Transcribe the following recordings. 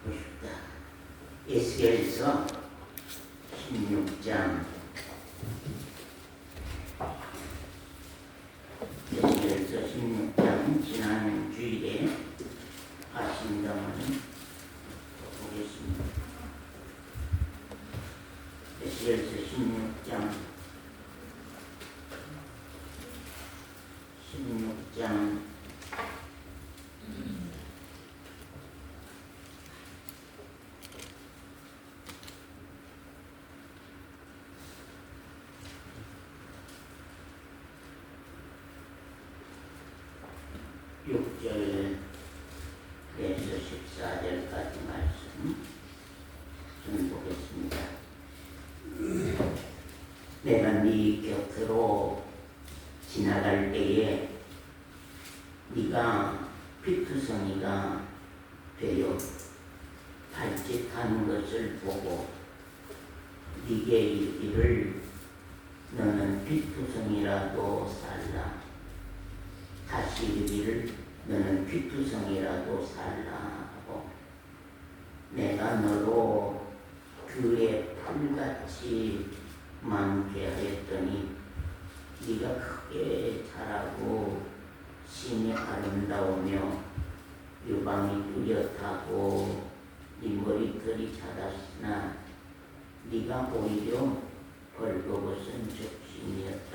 보십시다. 에스겔서 16장 에스겔서 16장 지난 주일에 하신다면 보겠습니다. 에스겔서 16장 육 절에서 14절까지 말씀 좀 보겠습니다. 내가 네 곁으로 지나갈 때에 네가 피투성이가 되어 발짓하는 것을 보고 네게 이르기를 너는 피투성이라도 살라. 다시 이르기를 너는 피투성이라도 살라 하고 내가 너로 그의 풀같이 많게 하였더니 네가 크게 자라고 심히 아름다우며 유방이 뚜렷하고 네 머리털이 자랐으나 네가 오히려 벌거벗은 적신이었다.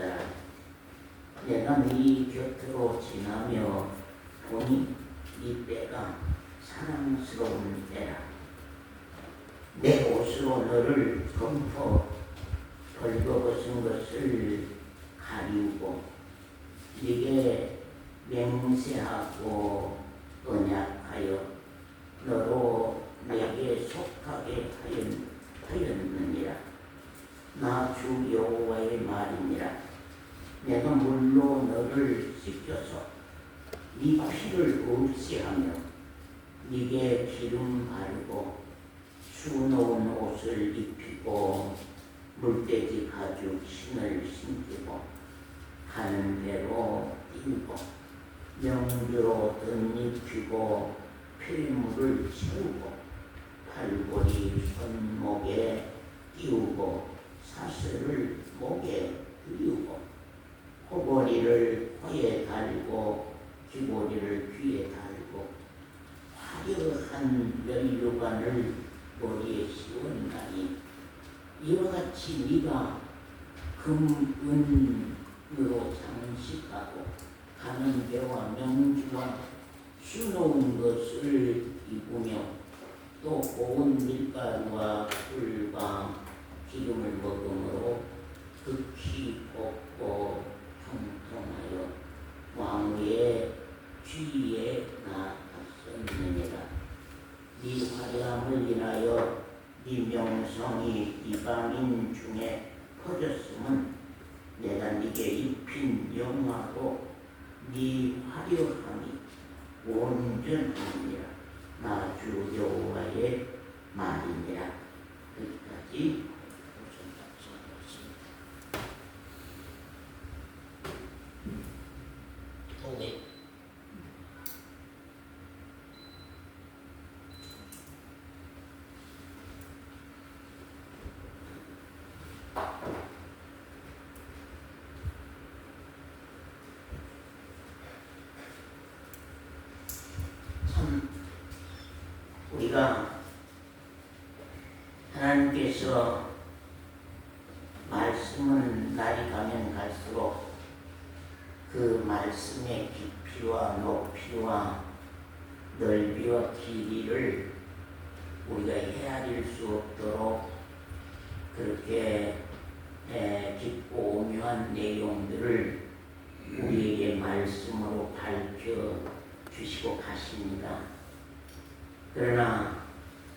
내가 네 곁으로 지나며 보니 네 때가 사랑스러운 때라. 내 옷으로 너를 덮어 벌거벗은 것을 가리우고 네게 맹세하고 언약하여 너로 내게 속하게 하였느니라. 나 주 여호와의 말이니라. 내가 물로 너를 씻겨서 네 피를 없애하며 네게 기름 바르고 수놓은 옷을 입히고 물돼지 가죽 신을 신기고 하는 대로 띠고 명주로 덧입히고 필물을 채우고 팔걸이 손목에 띄우고 사슬을 목에 들이우고 호보리를 코에 달고 귀보리를 귀에 달고 화려한 면류관을 머리에 씌웠나니 이와 같이 네가 금은으로 장식하고 가는 배와 명주와 수놓은 것을 입으며 또 고운 밀가루와 꿀과 기름을 먹음으로 극히 볶고 통통하여 왕의 귀에 나갔었느니라. 네 화려함을 인하여 네 명성이 이방인 중에 퍼졌음은 내가 네게 입힌 영화로 네 화려함이 온전하니라. 나 주 여호와의 말이니라. 여기까지 우리가 하나님께서 말씀은 날이 가면 갈수록 그 말씀의 깊이와 높이와 넓이와 길이를 우리가 헤아릴 수 없도록 그렇게 깊고 오묘한 내용들을 우리에게 말씀으로 밝혀 주시고 가십니다. 그러나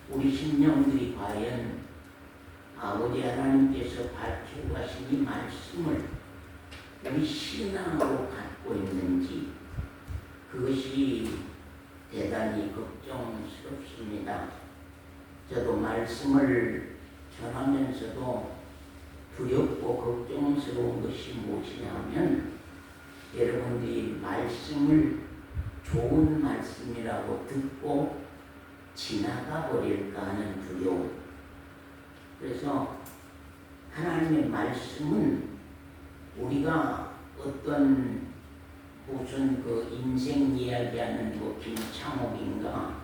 우리 심령들이 과연 아버지 하나님께서 밝히고 가신 이 말씀을 우리 신앙으로 갖고 있는지 그것이 대단히 걱정스럽습니다. 저도 말씀을 전하면서도 두렵고 걱정스러운 것이 무엇이냐면 여러분들이 말씀을 좋은 말씀이라고 듣고 지나가 버릴까 하는 두려움. 그래서 하나님의 말씀은 우리가 어떤 무슨 그 인생 이야기하는 뭐 김창옥인가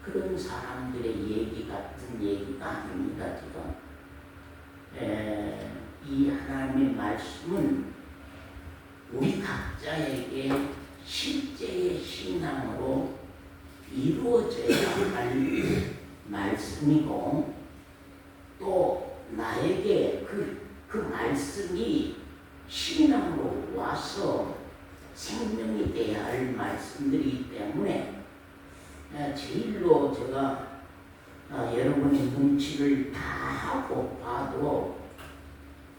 그런 사람들의 얘기 같은 얘기가 아닙니다. 지금 이 하나님의 말씀은 우리 각자에게 실제의 신앙으로 이루어져야 할 말씀이고, 또 나에게 그 말씀이 신앙으로 와서 생명이 되어야 할 말씀들이기 때문에 제일로 제가 여러분의 눈치를 다 하고 봐도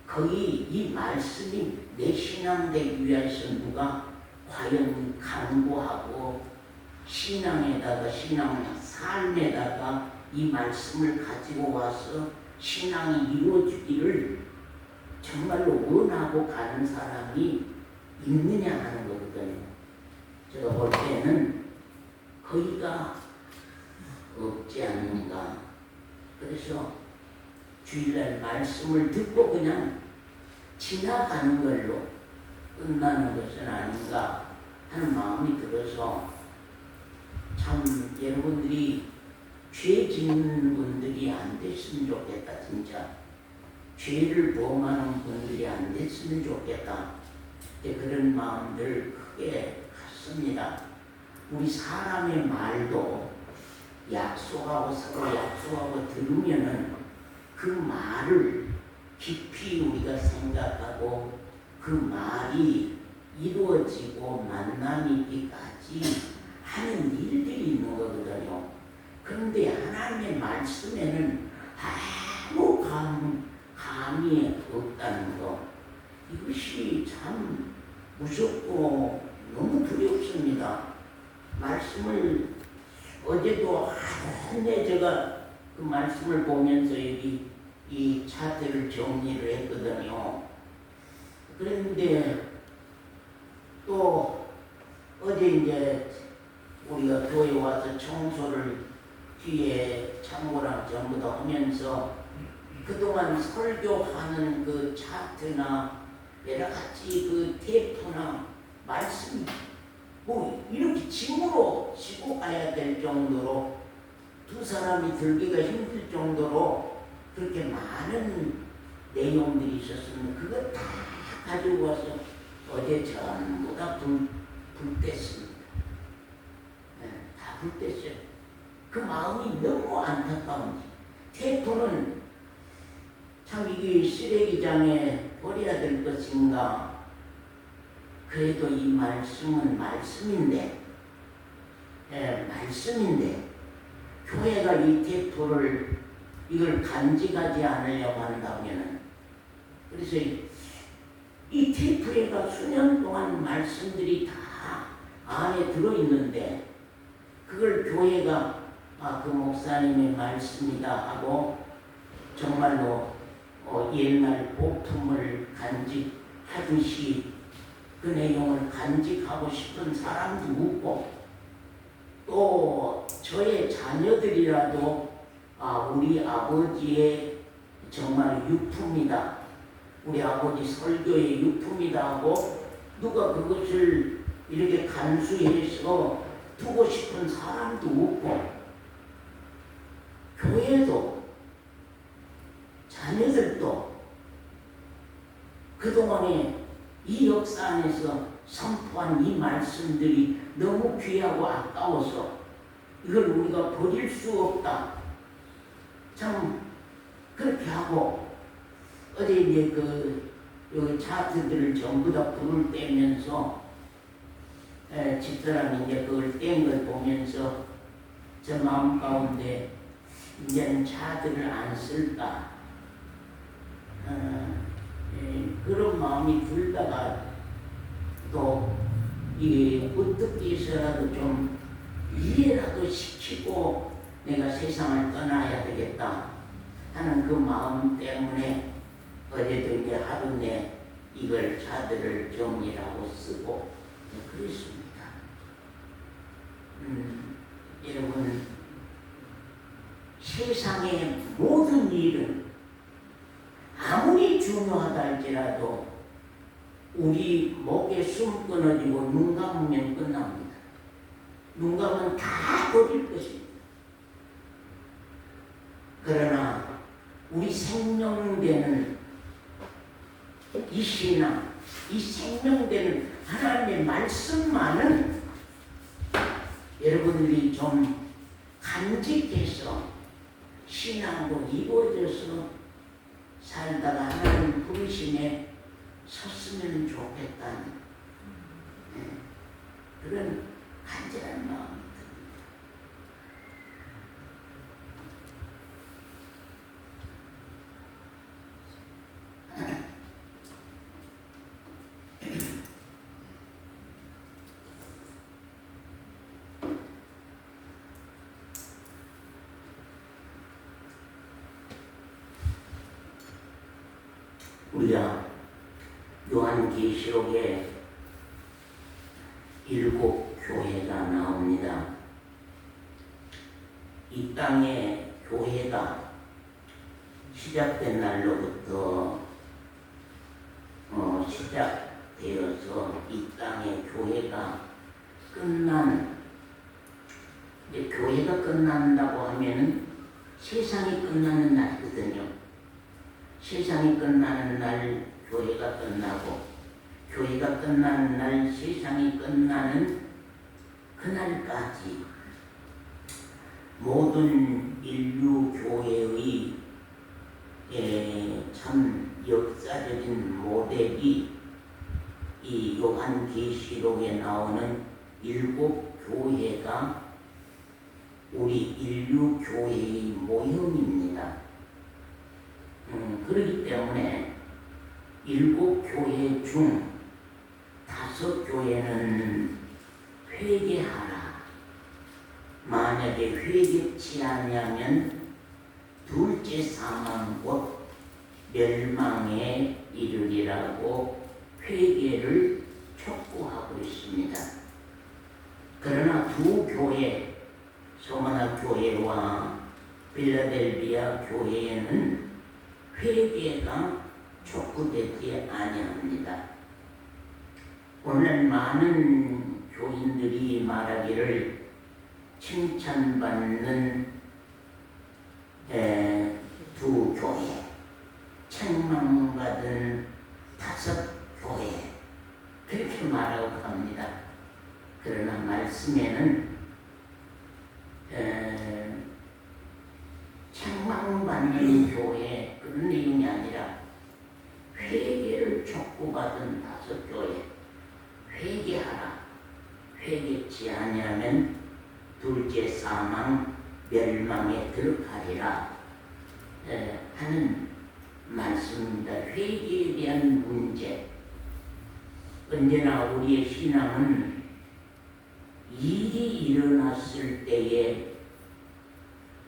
거의 이 말씀이 내 신앙 되기 위해서 누가 과연 강구하고 신앙에다가 신앙 삶에다가 이 말씀을 가지고 와서 신앙이 이루어지기를 정말로 원하고 가는 사람이 있느냐 하는 거거든요. 제가 볼 때는 거의가 없지 않는가. 그래서 주일날 말씀을 듣고 그냥 지나가는 걸로 끝나는 것은 아닌가 하는 마음이 들어서, 참 여러분들이 죄 짓는 분들이 안 됐으면 좋겠다. 진짜 죄를 범하는 분들이 안 됐으면 좋겠다. 그런 마음들 크게 갖습니다. 우리 사람의 말도 약속하고 서로 약속하고 들으면은 그 말을 깊이 우리가 생각하고 그 말이 이루어지고 만남이 있기까지 하는 일들이 있는 거거든요. 그런데 하나님의 말씀에는 아무 감이 없다는 거, 이것이 참 무섭고 너무 두렵습니다. 말씀을 어제도 한데 제가 그 말씀을 보면서 여기 이 차트를 정리를 했거든요. 그런데 또 어제 이제 우리가 교회 와서 청소를 뒤에 창고랑 전부 다 하면서 그동안 설교하는 그 차트나 여러 가지 그 테이프나 말씀 뭐 이렇게 짐으로 싣고 가야 될 정도로 두 사람이 들기가 힘들 정도로 그렇게 많은 내용들이 있었으면 그거 다 가지고 와서 어제 전부 다 불뗐습니다. 다 불뗐어요. 그 마음이 너무 안타까운지. 테이프는 참 이게 쓰레기장에 버려야 될 것인가. 그래도 이 말씀은 말씀인데, 말씀인데 교회가 이 테이프를 이걸 간직하지 않으려고 한다면은, 그래서 이 테이프에가 수년 동안 말씀들이 다 안에 들어있는데 그걸 교회가 그 목사님의 말씀이다 하고 정말로 옛날 복품을 간직하듯이 그 내용을 간직하고 싶은 사람도 없고, 또 저의 자녀들이라도 우리 아버지의 정말 유품이다, 우리 아버지 설교의 유품이다 하고 누가 그것을 이렇게 간수해서 두고 싶은 사람도 없고, 교회도 자녀들도 그동안에 이 역사 안에서 선포한 이 말씀들이 너무 귀하고 아까워서 이걸 우리가 버릴 수 없다. 참 그렇게 하고 어제 이제 여기 차트들을 전부 다 불을 떼면서 집사람이 이제 그걸 뗀 걸 보면서 저 마음 가운데 이제는 차트를 안 쓸까 그런 마음이 들다가 또 이게 어떻게 해서라도 좀 이해라도 시키고 내가 세상을 떠나야 되겠다 하는 그 마음 때문에 어제도 이제 하루 내 이걸 차들을 정리하고 쓰고 그랬습니다. 여러분 세상의 모든 일은 아무리 중요하다 할지라도 우리 목에 숨 끊어지고 눈 감으면 끝납니다. 눈 감으면 다 버릴 것입니다. 그러나 우리 생명되는 이 신앙, 이 생명되는 하나님의 말씀만은 여러분들이 좀 간직해서 신앙도 이루어져서 살다가 하나님 부르심에 섰으면 좋겠다는 그런 간절한 마음이 우리가 요한계시록에 7 교회가 나옵니다. 이 땅의 교회가 시작된 날로부터 시작되어서 이 땅의 교회가 이제 교회가 끝난다고 하면은 세상이 끝나는 날이거든요. 세상이 끝나는 날 교회가 끝나고 교회가 끝나는 날 세상이 끝나는 그날까지 모든 인류 교회의 참 역사적인 모델이 이 요한계시록에 나오는 7 교회가 우리 인류 교회의 모형입니다. 그렇기 때문에 7 교회 중 5 교회는 회개하라. 만약에 회개치 아니하면 둘째 사망 곧 멸망에 이르리라고 회개를 촉구하고 있습니다. 그러나 2 교회, 소마나 교회와 필라델비아 교회에는 회개가 촉구되지 아니합니다. 오늘 많은 교인들이 말하기를 칭찬받는 2 교회, 책망받은 5 교회 그렇게 말하고 합니다. 그러나 말씀에는 책망받는 교회 그런 내용이 아니라 회개를 촉구받은 5 교회, 회개하라. 회개치 아니하면 둘째 사망 멸망에 들어가리라 하는 말씀입니다. 회개에 대한 문제. 언제나 우리의 신앙은 일이 일어났을 때에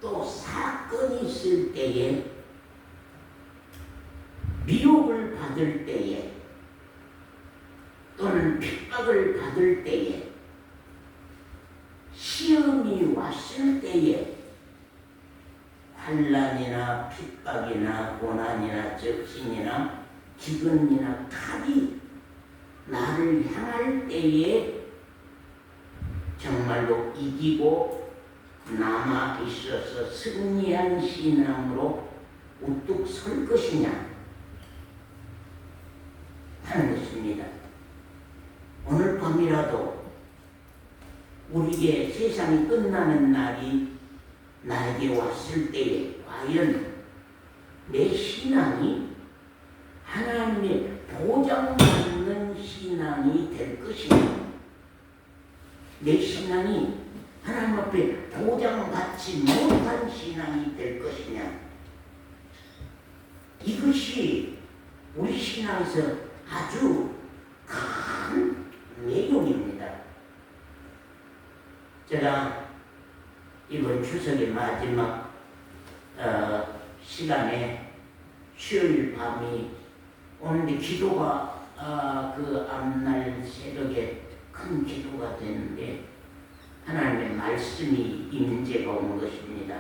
또 사건이 있을 때에 미혹을 받을 때에 또는 핍박을 받을 때에 시험이 왔을 때에 환난이나 핍박이나 고난이나 적신이나 기근이나 칼이 나를 향할 때에 정말로 이기고 남아 있어서 승리한 신앙으로 우뚝 설 것이냐 하는 것입니다. 오늘 밤이라도 우리에게 세상이 끝나는 날이 나에게 왔을 때에 과연 내 신앙이 하나님의 보장받는 신앙이 될 것이냐, 내 신앙이 하나님 앞에 보장받지 못한 신앙이 될 것이냐, 이것이 우리 신앙에서 아주 큰 내용입니다. 제가 이번 추석의 마지막 시간에 수요일 밤이 오는데 기도가 그 앞날 새벽에 큰 기도가 되는데 하나님의 말씀이 임재가 온 것입니다.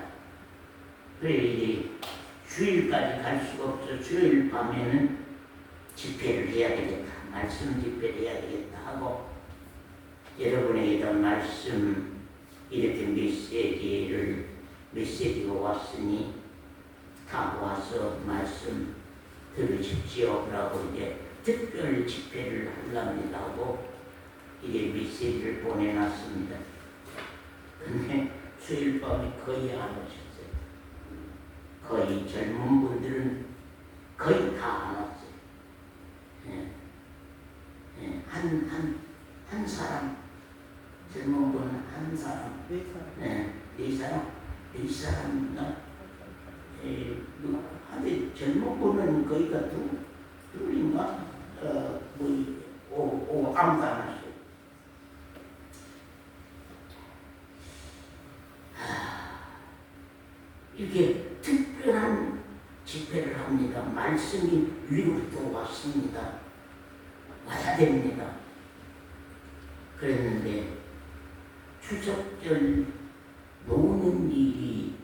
그래 이제 주일까지 갈 수가 없어. 주일 밤에는 집회를 해야 되겠다. 말씀 집회를 해야 되겠다 하고 여러분에게도 말씀 이렇게 메시지가 왔으니 다 와서 말씀 들으십시오 라고 이제 특별 집회를 하려합니다 하고 이제 메시지를 보내놨습니다. 근데 수요일 밤에 거의 안 오셨어요. 거의 젊은 분들은 거의 다 안 왔어요. 한 사람, 젊은 분은 한 사람, 네 사람인가? 근데 젊은 분은 거의가 둘인가? 아무도 안 왔어요. 이렇게 특별한 집회를 합니다. 말씀이 위로부터 왔습니다. 와야 됩니다. 그랬는데 추석절 노는 일이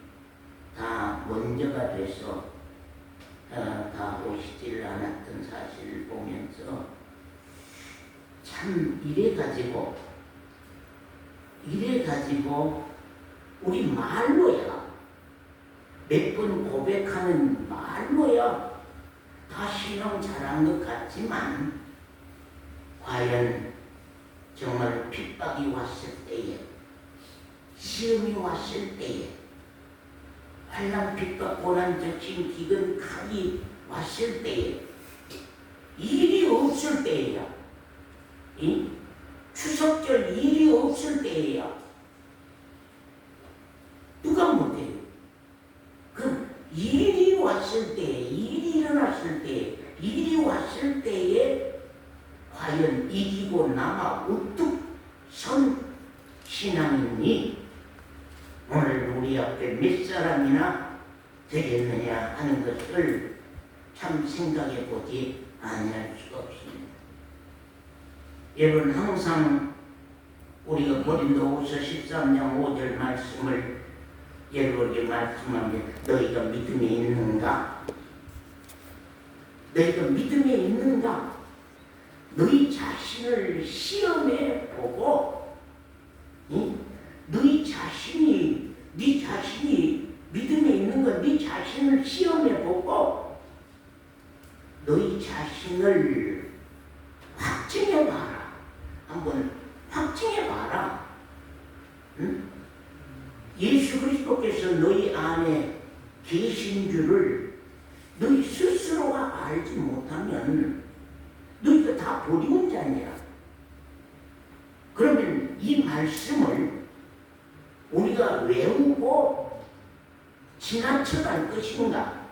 다 먼저가 돼서 다 오시질 않았던 사실을 보면서 참 이래가지고 우리 말로야 몇 번 고백하는 말로야 다 신앙 잘한 것 같지만 과연 정말 핍박이 왔을 때에 시험이 왔을 때에 환난 핍박 고난 적신 기근 칼이 왔을 때에 일이 없을 때에야 이 추석절 일이 없을 때에야 누가 못해요? 그 일이 왔을 때에 일이 일어났을 때에 일이 왔을 때에 과연 이기고 남아 우뚝 선 신앙이니 오늘 우리 앞에 몇 사람이나 되겠느냐 하는 것을 참 생각해 보지 아니할 수가 없습니다. 여러분 항상 우리가 고린도후서 13장 5절 말씀을 여러분에게 말씀하면 너희가 믿음에 있는가? 너희가 믿음에 있는가? 너희 자신을 시험해 보고 너희 자신이 네 자신이 믿음에 있는 건 네 자신을 시험해 보고 너희 자신을 확증해 봐라. 한번 확증해 봐라. 응? 예수 그리스도께서 너희 안에 계신 줄을 너희 스스로가 알지 못하면 너희가 다 버리운 자냐. 그러면 이 말씀을 우리가 외우고 지나쳐 갈 것인가?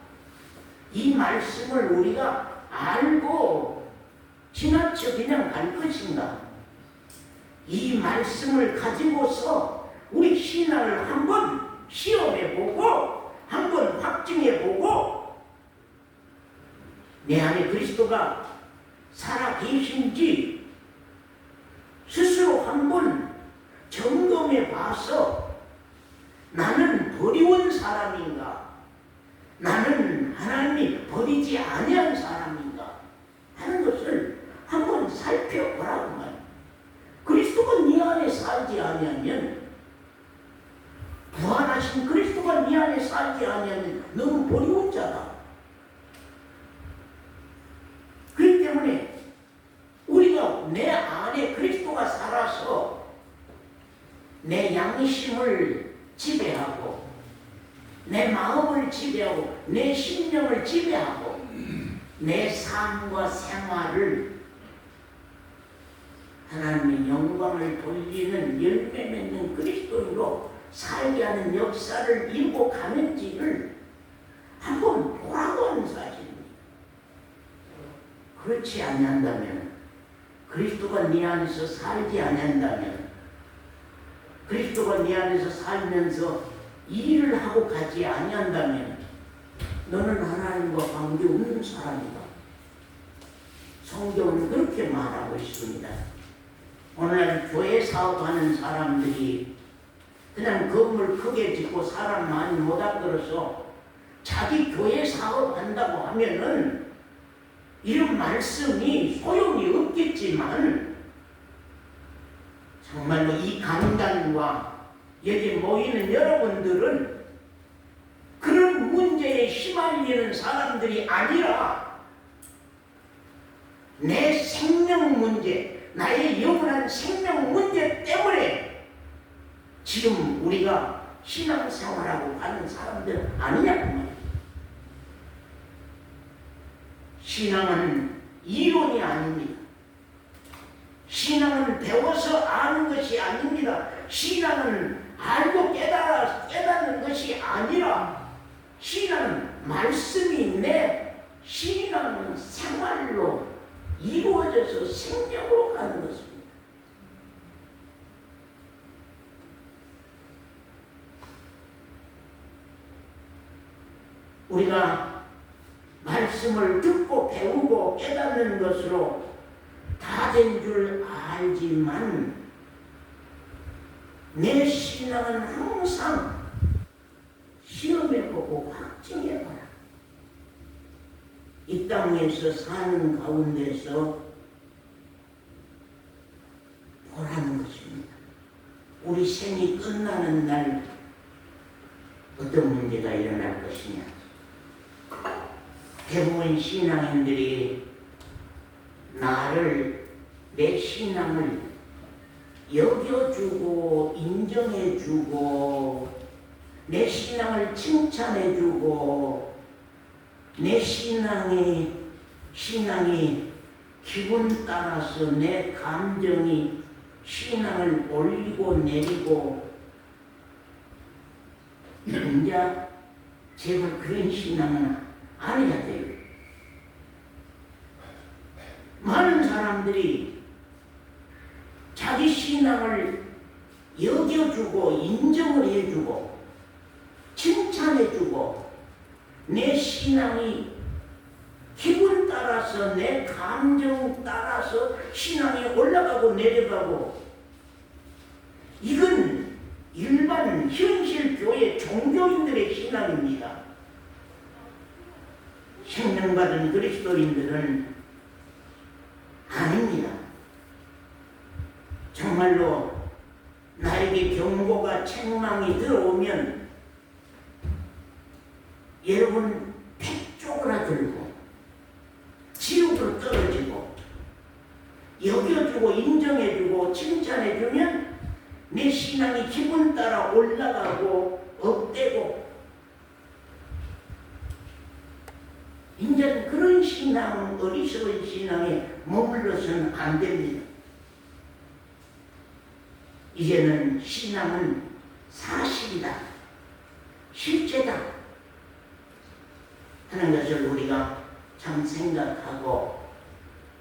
이 말씀을 우리가 알고 지나쳐 그냥 갈 것인가? 이 말씀을 가지고서 우리 신앙을 한번 시험해보고 한번 확증해보고 내 안에 그리스도가 살아계신지 스스로 한번 점검해 봐서 나는 버리운 사람인가? 나는 하나님이 버리지 아니한 사람인가? 하는 것을 한번 살펴보라고 말이야. 그리스도가 네 안에 살지 아니하면 부활하신 그리스도가 네 안에 살지 아니하면 너는 버리운 자다. 그렇기 때문에 우리가 내 안에 그리스도가 살아서 내 양심을 지배하고 내 마음을 지배하고 내 심령을 지배하고 내 삶과 생활을 하나님의 영광을 돌리는 열매 맺는 그리스도인으로 살게 하는 역사를 이루고 가는지를 한번 보라고 하는 사실입니다. 그렇지 아니한다면 그리스도가 네 안에서 살지 아니한다면 그리스도가 네 안에서 살면서 일을 하고 가지 아니한다면 너는 하나님과 관계없는 사람이다. 성경은 그렇게 말하고 있습니다. 오늘날 교회 사업하는 사람들이 그냥 건물 크게 짓고 사람 많이 못 앞들어서 자기 교회 사업한다고 하면은 이런 말씀이 소용이 없겠지만 정말로 이 강단과 여기 모이는 여러분들은 그런 문제에 휘말리는 사람들이 아니라 내 생명 문제, 나의 영원한 생명 문제 때문에 지금 우리가 신앙생활하고 가는 사람들 아니냐고 말이에요. 신앙은 이론이 아닙니다. 신앙은 배워서 아는 것이 아닙니다. 신앙은 알고 깨닫는 것이 아니라 신앙은 말씀이 내 신앙 생활로 이루어져서 생명으로 가는 것입니다. 우리가 말씀을 듣고 배우고 깨닫는 것으로 다 된 줄 알지만 내 신앙은 항상 시험해보고 확증해봐라. 이 땅에서 사는 가운데서 보라는 것입니다. 우리 생이 끝나는 날 어떤 문제가 일어날 것이냐. 대부분 신앙인들이 나를, 내 신앙을 여겨주고 인정해주고 내 신앙을 칭찬해주고 내 신앙이 기분 따라서 내 감정이 신앙을 올리고 내리고 이제 제발 그런 신앙은 아니야 돼요. 많은 사람들이 자기 신앙을 여겨주고 인정을 해주고 칭찬해주고 내 신앙이 기분 따라서 내 감정 따라서 신앙이 올라가고 내려가고 이건 일반 현실 교회 종교인들의 신앙입니다. 생명받은 그리스도인들은 아닙니다. 정말로 나에게 경고가 책망이 들어오면 여러분 백 쪼그라들고 지옥으로 떨어지고 여겨주고 인정해주고 칭찬해주면 내 신앙이 기분 따라 올라가고 업되고 이제 그런 신앙, 어리석은 신앙에 머물러서는 안 됩니다. 이제는 신앙은 사실이다, 실제다 하는 것을 우리가 참 생각하고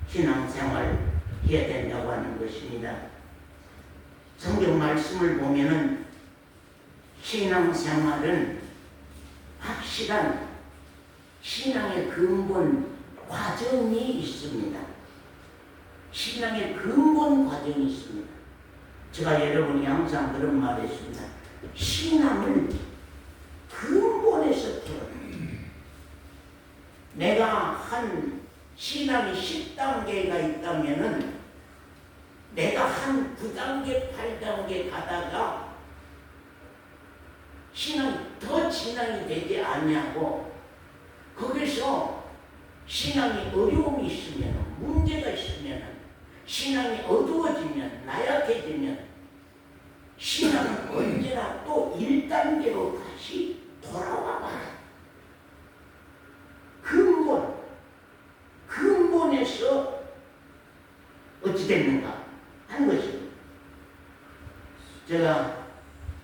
신앙생활 해야 된다고 하는 것입니다. 성경 말씀을 보면은 신앙생활은 확실한 신앙의 근본 과정이 있습니다. 신앙의 근본 과정이 있습니다. 제가 여러분이 항상 그런 말을 했습니다. 신앙을 근본에서 태어납니다. 내가 한 신앙이 10단계가 있다면은 내가 한 9단계, 8단계 가다가 신앙이 더 진앙이 되지 않냐고 거기서 신앙이 어려움이 있으면 문제가 있으면 신앙이 어두워지면 나약해지면 신앙은 언제나 또 1단계로 다시 돌아와 봐라. 근본에서 어찌 됐는가 하는 것입니다. 제가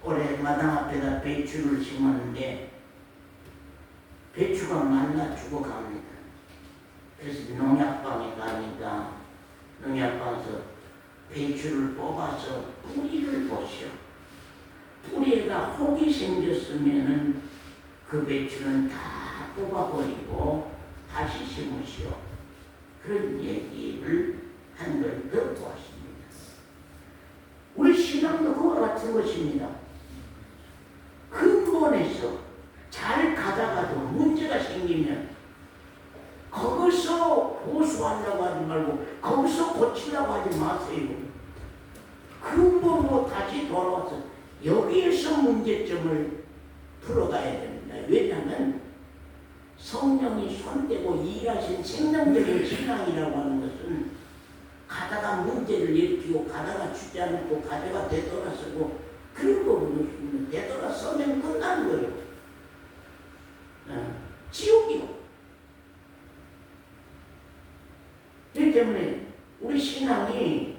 올해 마당 앞에다 배추를 심었는데 배추가 말라 죽어갑니다. 그래서 농약방에 가니까 농약방에서 배추를 뽑아서 뿌리를 보시오. 뿌리에가 혹이 생겼으면은 그 배추는 다 뽑아버리고 다시 심으시오. 그런 얘기를 한 걸 듣고 왔습니다. 우리 신앙도 그와 같은 것입니다. 근본에서 잘 가다가도 문제점을 풀어가야 됩니다. 왜냐하면 성령이 손대고 일하신 생명적인 신앙이라고 하는 것은 가다가 문제를 일으키고 가다가 주저앉고 가다가 되돌아서고 그런 거거든요. 되돌아서면 끝나는 거예요. 지옥이요. 그렇기 때문에 우리 신앙이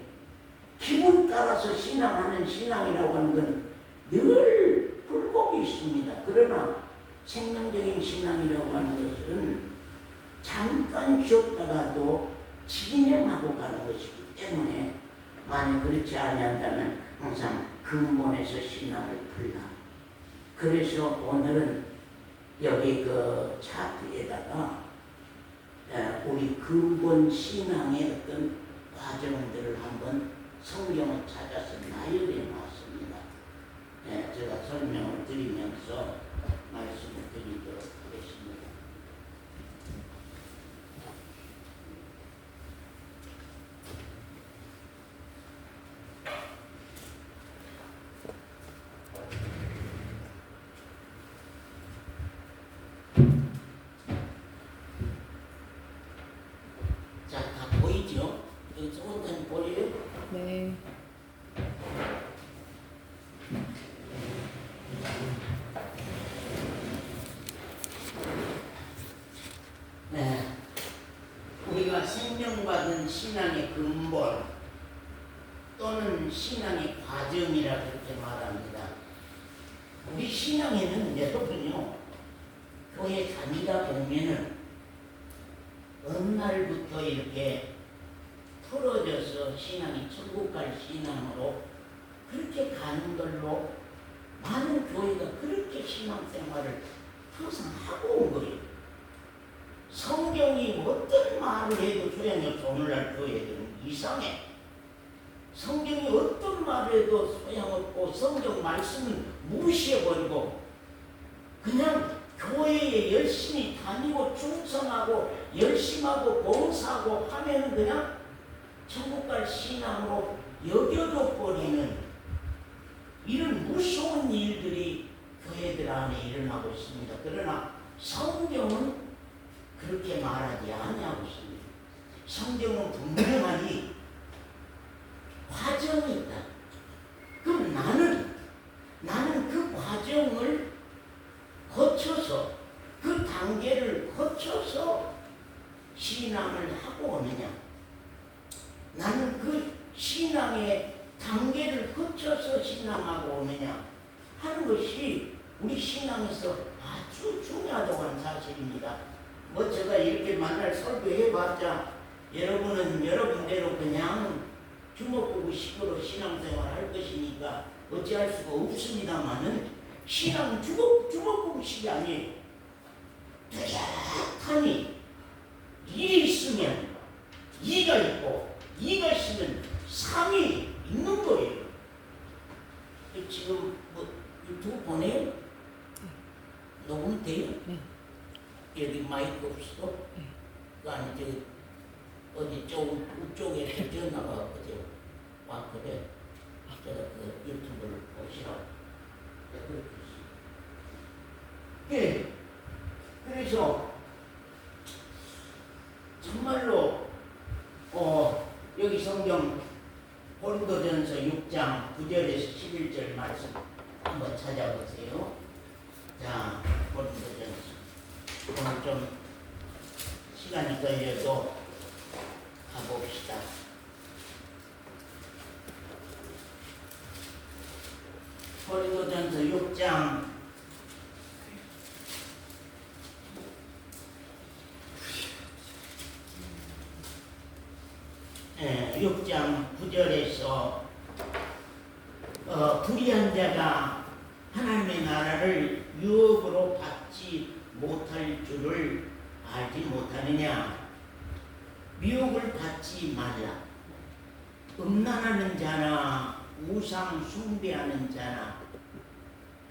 기분 따라서 신앙하는 신앙이라고 하는 건 늘 굴곡이 있습니다. 그러나 생명적인 신앙이라고 하는 것은 잠깐 쉬었다가도 진행하고 가는 것이기 때문에 만약 그렇지 아니한다면 항상 근본에서 신앙을 풀라. 그래서 오늘은 여기 그 차트에다가 우리 근본 신앙의 어떤 과정들을 한번 성경을 찾아서 나열해 놨습니다. 제가 설명을 드리면서 말씀을 드리도록 하겠습니다. 자, 다 보이죠? 여기서 온전히 보여요? 네. 네. 우리가 생명받은 신앙의 근본 또는 신앙의 과정이라 그렇게 말합니다. 우리 신앙에는 여러분요, 교회 다니다 보면은 어느 날부터 이렇게 틀어져서 신앙이 천국 갈 신앙으로 그렇게 가는 걸로 많은 교회가 그렇게 신앙생활을 항상 하고 온 거예요. 성경이 어떤 말을 해도 소용이 없어. 오늘날 교회들은 이상해. 성경이 어떤 말을 해도 소용없고 성경 말씀은 무시해버리고 그냥 교회에 열심히 다니고 충성하고 열심하고 봉사하고 하면 그냥 천국 갈 신앙으로 여겨져 버리는 이런 무서운 일들이 교회들 안에 일어나고 있습니다. 그러나 성경은 그렇게 말하지 아니하고 있습니다. 성경은 분명하니 과정이 있다. 그럼 나는 그 과정을 거쳐서 그 단계를 거쳐서 신앙을 하고 오느냐, 나는 그 신앙의 단계를 거쳐서 신앙하고 오느냐 하는 것이 우리 신앙에서 아주 중요하다고 하는 사실입니다. 뭐 제가 이렇게 만날 설교해봤자 여러분은 여러분대로 그냥 주먹구구식으로 신앙생활 할 것이니까 어찌할 수가 없습니다만은 신앙은 주먹구구식이 아니에요. 뚜렷하니 일이 있으면 이가 있고 이가 있으면 상이 있는 거예요. 지금 뭐 유튜브 보내요? 녹음 돼요? 네. 여기 마이크 없어? 네. 그 안에 저기 어디 쪽에 전화가 그저 왔거든. 제가 그 유튜브를 보시라고. 예. 그래서 정말로 여기 성경 고린도전서 6장 9절에서 11절 말씀 한번 찾아보세요. 자, 고린도전서 오늘 좀 시간이 걸려도 가봅시다. 고린도전서 6장 6장 9절에서 불의한 자가 하나님의 나라를 유업으로 받지 못할 줄을 알지 못하느냐. 미혹을 받지 말라. 음란하는 자나 우상 숭배하는 자나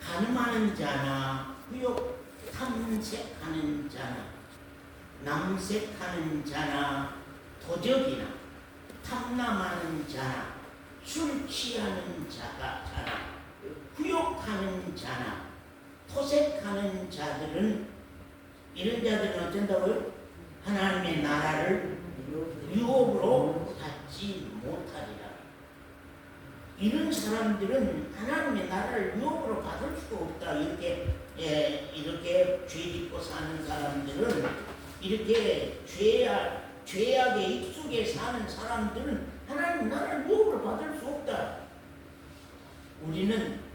간음하는 자나 후욕 탐색하는 자나 남색하는 자나 도적이나 탐남하는 자나 술 취하는 자나 구욕하는 자나 토색하는 자들은, 이런 자들은 어쩐다고요? 하나님의 나라를 유업으로 받지 못하리라. 이런 사람들은 하나님의 나라를 유업으로 받을 수가 없다. 이렇게 죄 짓고 사는 사람들은, 이렇게 죄악에 익숙해 사는 사람들은 하나님 나라를 유업으로 받을 수 없다. 우리는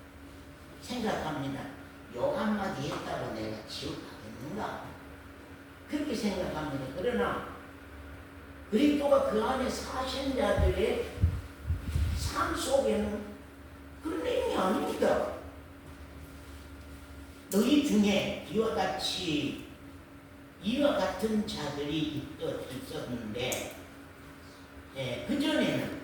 생각합니다. 욕 한마디 했다고 내가 지옥 가겠는가? 그렇게 생각합니다. 그러나 그리스도가 그 안에 사신 자들의 삶 속에는 그런 내용이 아닙니다. 너희 중에 이와 같은 자들이 있었는데, 그전에는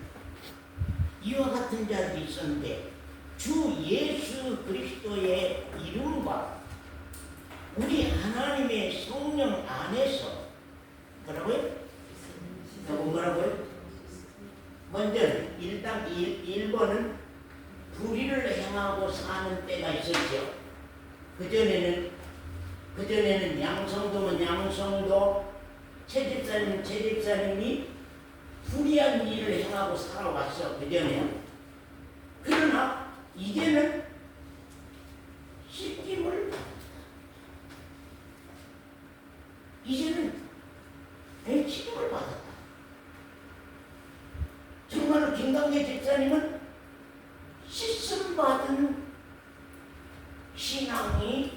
이와 같은 자들이 있었는데, 주 예수 그리스도의 이름과 우리 하나님의 성령 안에서 뭐라고요? 먼저 1번은 불의를 행하고 사는 때가 있었죠. 그전에는 양성도면 양성도, 채집사님은 채집사님이 불의한 일을 행하고 살아왔어. 그전에. 그러나 이제는 씻김을 받았다. 이제는 씻김을 받았다. 정말로 김강재 집사님은 씻음 받은 신앙이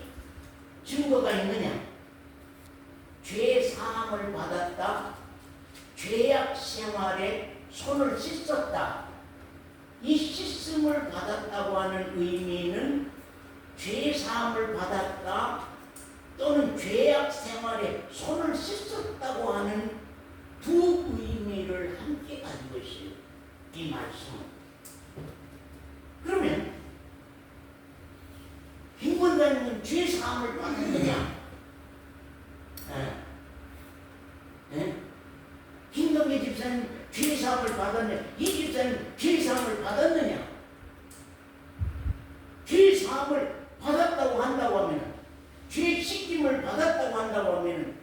증거가 있느냐? 죄 사함을 받았다. 죄악 생활에 손을 씻었다. 이 씻음을 받았다고 하는 의미는 죄 사함을 받았다 또는 죄악 생활에 손을 씻었다고 하는 두 의미를 함께 가지고 있어요. 이 말씀은. 그러면 김 권사님은 죄 사함을 받았느냐? 김동기 집사님 죄 사함을 받았느냐? 이 집사님 죄 사함을 받았느냐? 죄 사함을 받았다고 한다고 하면, 죄 씻김을 받았다고 한다고 하면,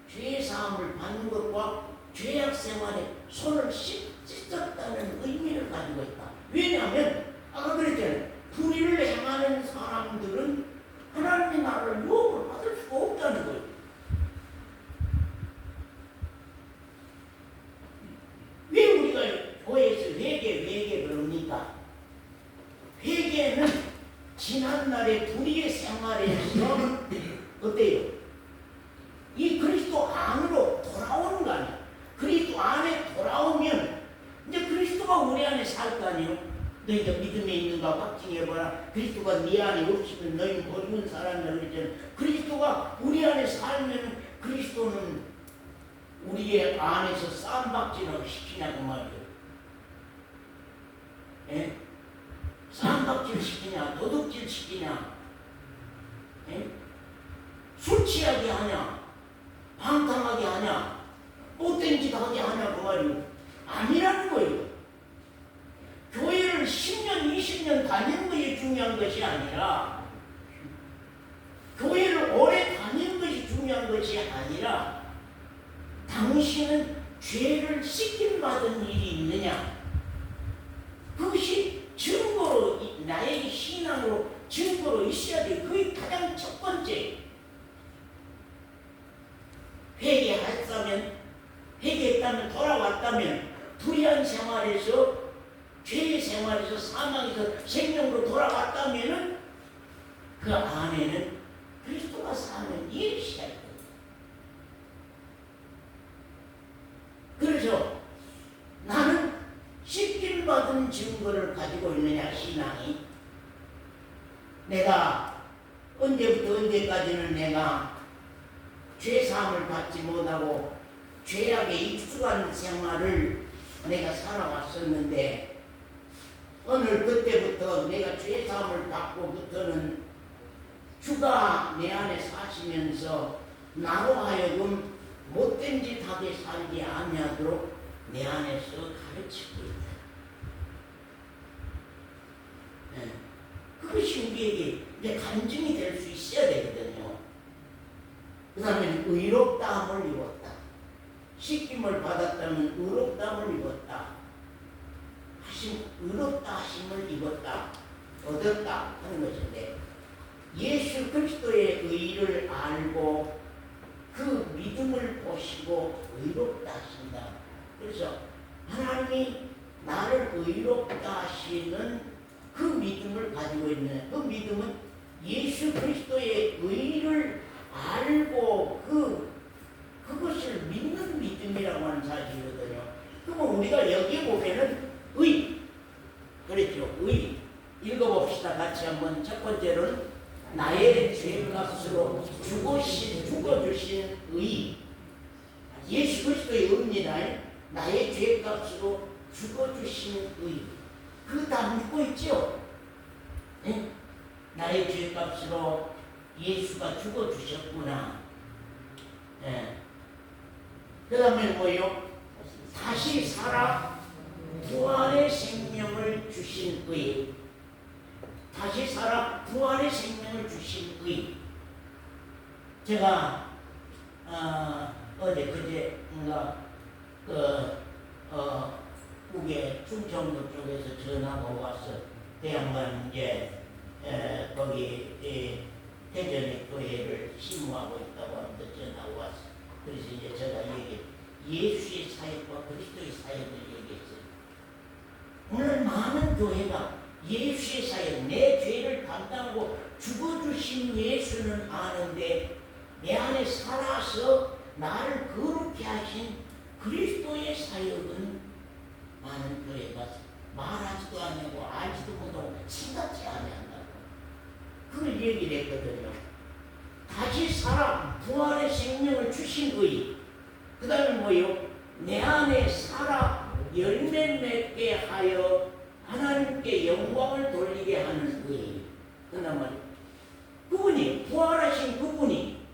죄 사함을 받는 것과 죄악 생활에 손을 씻었다는 의미를 가지고 있다. 왜냐하면 아까 그랬잖아요. 불의를 행하는 사람들은 하나님의 나라를 유업으로 받을 수가 없다는 거예요. 왜 우리가 교회에서 회개 그럽니까? 회개는 지난날의 불의의 생활에서 어때요? 이 그리스도 안으로 돌아오는 거 아니에요. 그리스도 안에 돌아오면 이제 그리스도가 우리 안에 살 거 아니에요. 너희도 믿음에 있는가 확증해봐라. 그리스도가 네 안에 없으면 너희는 모르는 사람이라고 그랬잖아요. 그리스도가 우리 안에 살면 그리스도는 우리의 안에서 쌈박질을 시키냐고 말이에요. 예? 쌈박질 시키냐, 도둑질 시키냐, 예? 술 취하게 하냐, 방탕하게 하냐, 못된 짓 하게 하냐 그 말이에요. 아니라는 거예요. 교회를 10년, 20년 다니는 것이 중요한 것이 아니라, 교회를 오래 다니는 것이 중요한 것이 아니라, 당신은 죄를 씻김받은 일이 있느냐? 그것이 증거로, 나에게 신앙으로 증거로 있어야 돼. 그게 가장 첫 번째. 회개했다면, 돌아왔다면, 불의한 생활에서, 죄의 생활에서, 사망에서 생명으로 돌아왔다면, 그 안에는 그리스도가 사는 일이 시작돼요. 그래서 나는 씻김받은 증거를 가지고 있느냐, 신앙이. 내가 언제부터 언제까지는 내가 죄사함을 받지 못하고 죄악에 익숙한 생활을 내가 살아왔었는데, 오늘 그때부터 내가 죄사함을 받고부터는 주가 내 안에 사시면서 나로 하여금 못된 짓 하게 살지 아니하도록 내 안에서 가르치고 있다. 네. 그 그것이 우리에게 이제 간증이 될 수 있어야 되거든요. 그 다음에 의롭다함을 입었다. 씻김을 받았다면 의롭다함을 입었다. 의롭다 하심을 입었다. 얻었다 하는 것인데, 예수 그리스도의 의를 알고 그 믿음을 보시고 의롭다 하신다. 그래서 하나님이 나를 의롭다 하시는 그 믿음을 가지고 있는, 그 믿음은 예수 그리스도의 의를 알고 그것을 믿는 믿음이라고 하는 사실이거든요. 그러면 우리가 여기에 보면은 그렇죠. 읽어봅시다. 같이 한번. 첫 번째로는 나의 죄값으로 죽어주신 의. 예수 그리스도의 의입니다. 나의 죄값으로 죽어주신 의. 그거 다 믿고 있죠? 네? 나의 죄값으로 예수가 죽어주셨구나. 네. 그 다음에 뭐요? 다시 살아 부활의 생명을 주신 의. 다시 살아 부활의 생명을 주신 의. 제가 어제 그제인가 북에 충청도 쪽에서 전화가 와서 대양반 이제 거기 대전의 교회를 심무하고 있다고 하는데 전화가 왔어. 그래서 이제 제가 예수의 사역과 그리스도의 사역을 얘기했어요. 오늘 많은 교회가 예수의 사역, 내 죄를 담당하고 죽어주신 예수는 아는데 내 안에 살아서 나를 거룩게 하신 그리스도의 사역은 많은 교회가 말하지도 않고 알지도 못하고 생각지 않는다고 그걸 얘기를 했거든요. 다시 살아 부활의 생명을 주신 의. 그 다음에 뭐요? 내 안에 살아 열매 맺게 하여 하나님께 영광을 돌리게 하는 의. 그나마 그분이 부활하신 그분이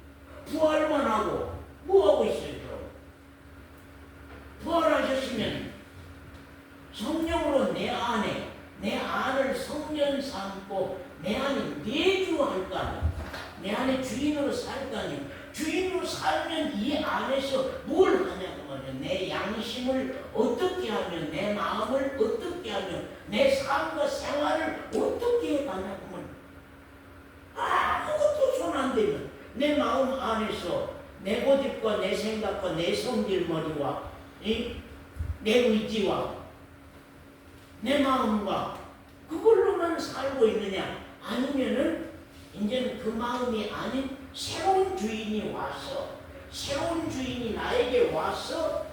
부활만 하고 뭐 하고 있어요? 부활하셨으면 성령으로 내 안을 성전 삼고 내 안에 내주할 거 아니에요. 내 안에 주인으로 살 거 아니에요. 주인으로 살면 이 안에서 뭘 하냐고 말이에요. 내 양심을 어떻게 하면, 내 마음을 어떻게 하면, 내 삶과 생활을 어떻게 해가냐고 말이에요. 아무것도 손 안 대면 내 마음 안에서 내 고집과 내 생각과 내 성질머리와 내 의지와 내 마음과 그걸로만 살고 있느냐, 아니면은 이제는 그 마음이 아닌 새로운 주인이 와서, 새로운 주인이 나에게 와서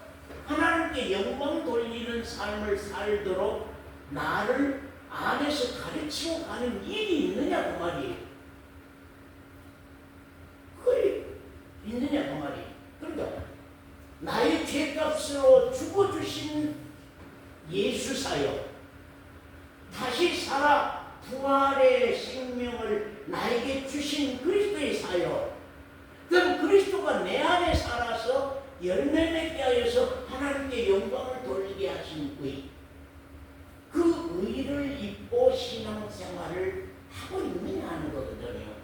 하나님께 영광 돌리는 삶을 살도록 나를 안에서 가르치고 가는 일이 있느냐 그 말이에요. 그게 있느냐 그 말이에요. 그러니까 나의 죄값으로 죽어주신 예수 사역, 다시 살아 부활의 생명을 나에게 주신 그리스도의 사역, 그럼 그리스도가 내 안에 살아서 열매 맺게 하여서 하나님께 영광을 돌리게 하신 의, 그 의를 입고 신앙생활을 하고 있느냐 하는 거거든요.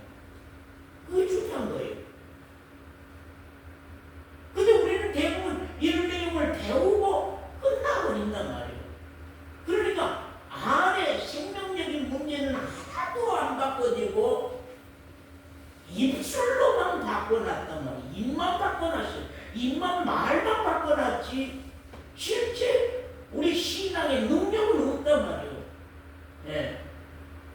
그게 중요한 거예요. 근데 우리는 대부분 이런 내용을 배우고 끝나버린단 말이에요. 그러니까 안에 생명적인 문제는 하나도 안 바꿔지고 입술로만 바꿔놨단 말이에요. 입만 바꿔놨어요. 입만 말만 바꿔놨지 실제 우리 신앙의 능력은 없단 말이에요. 예.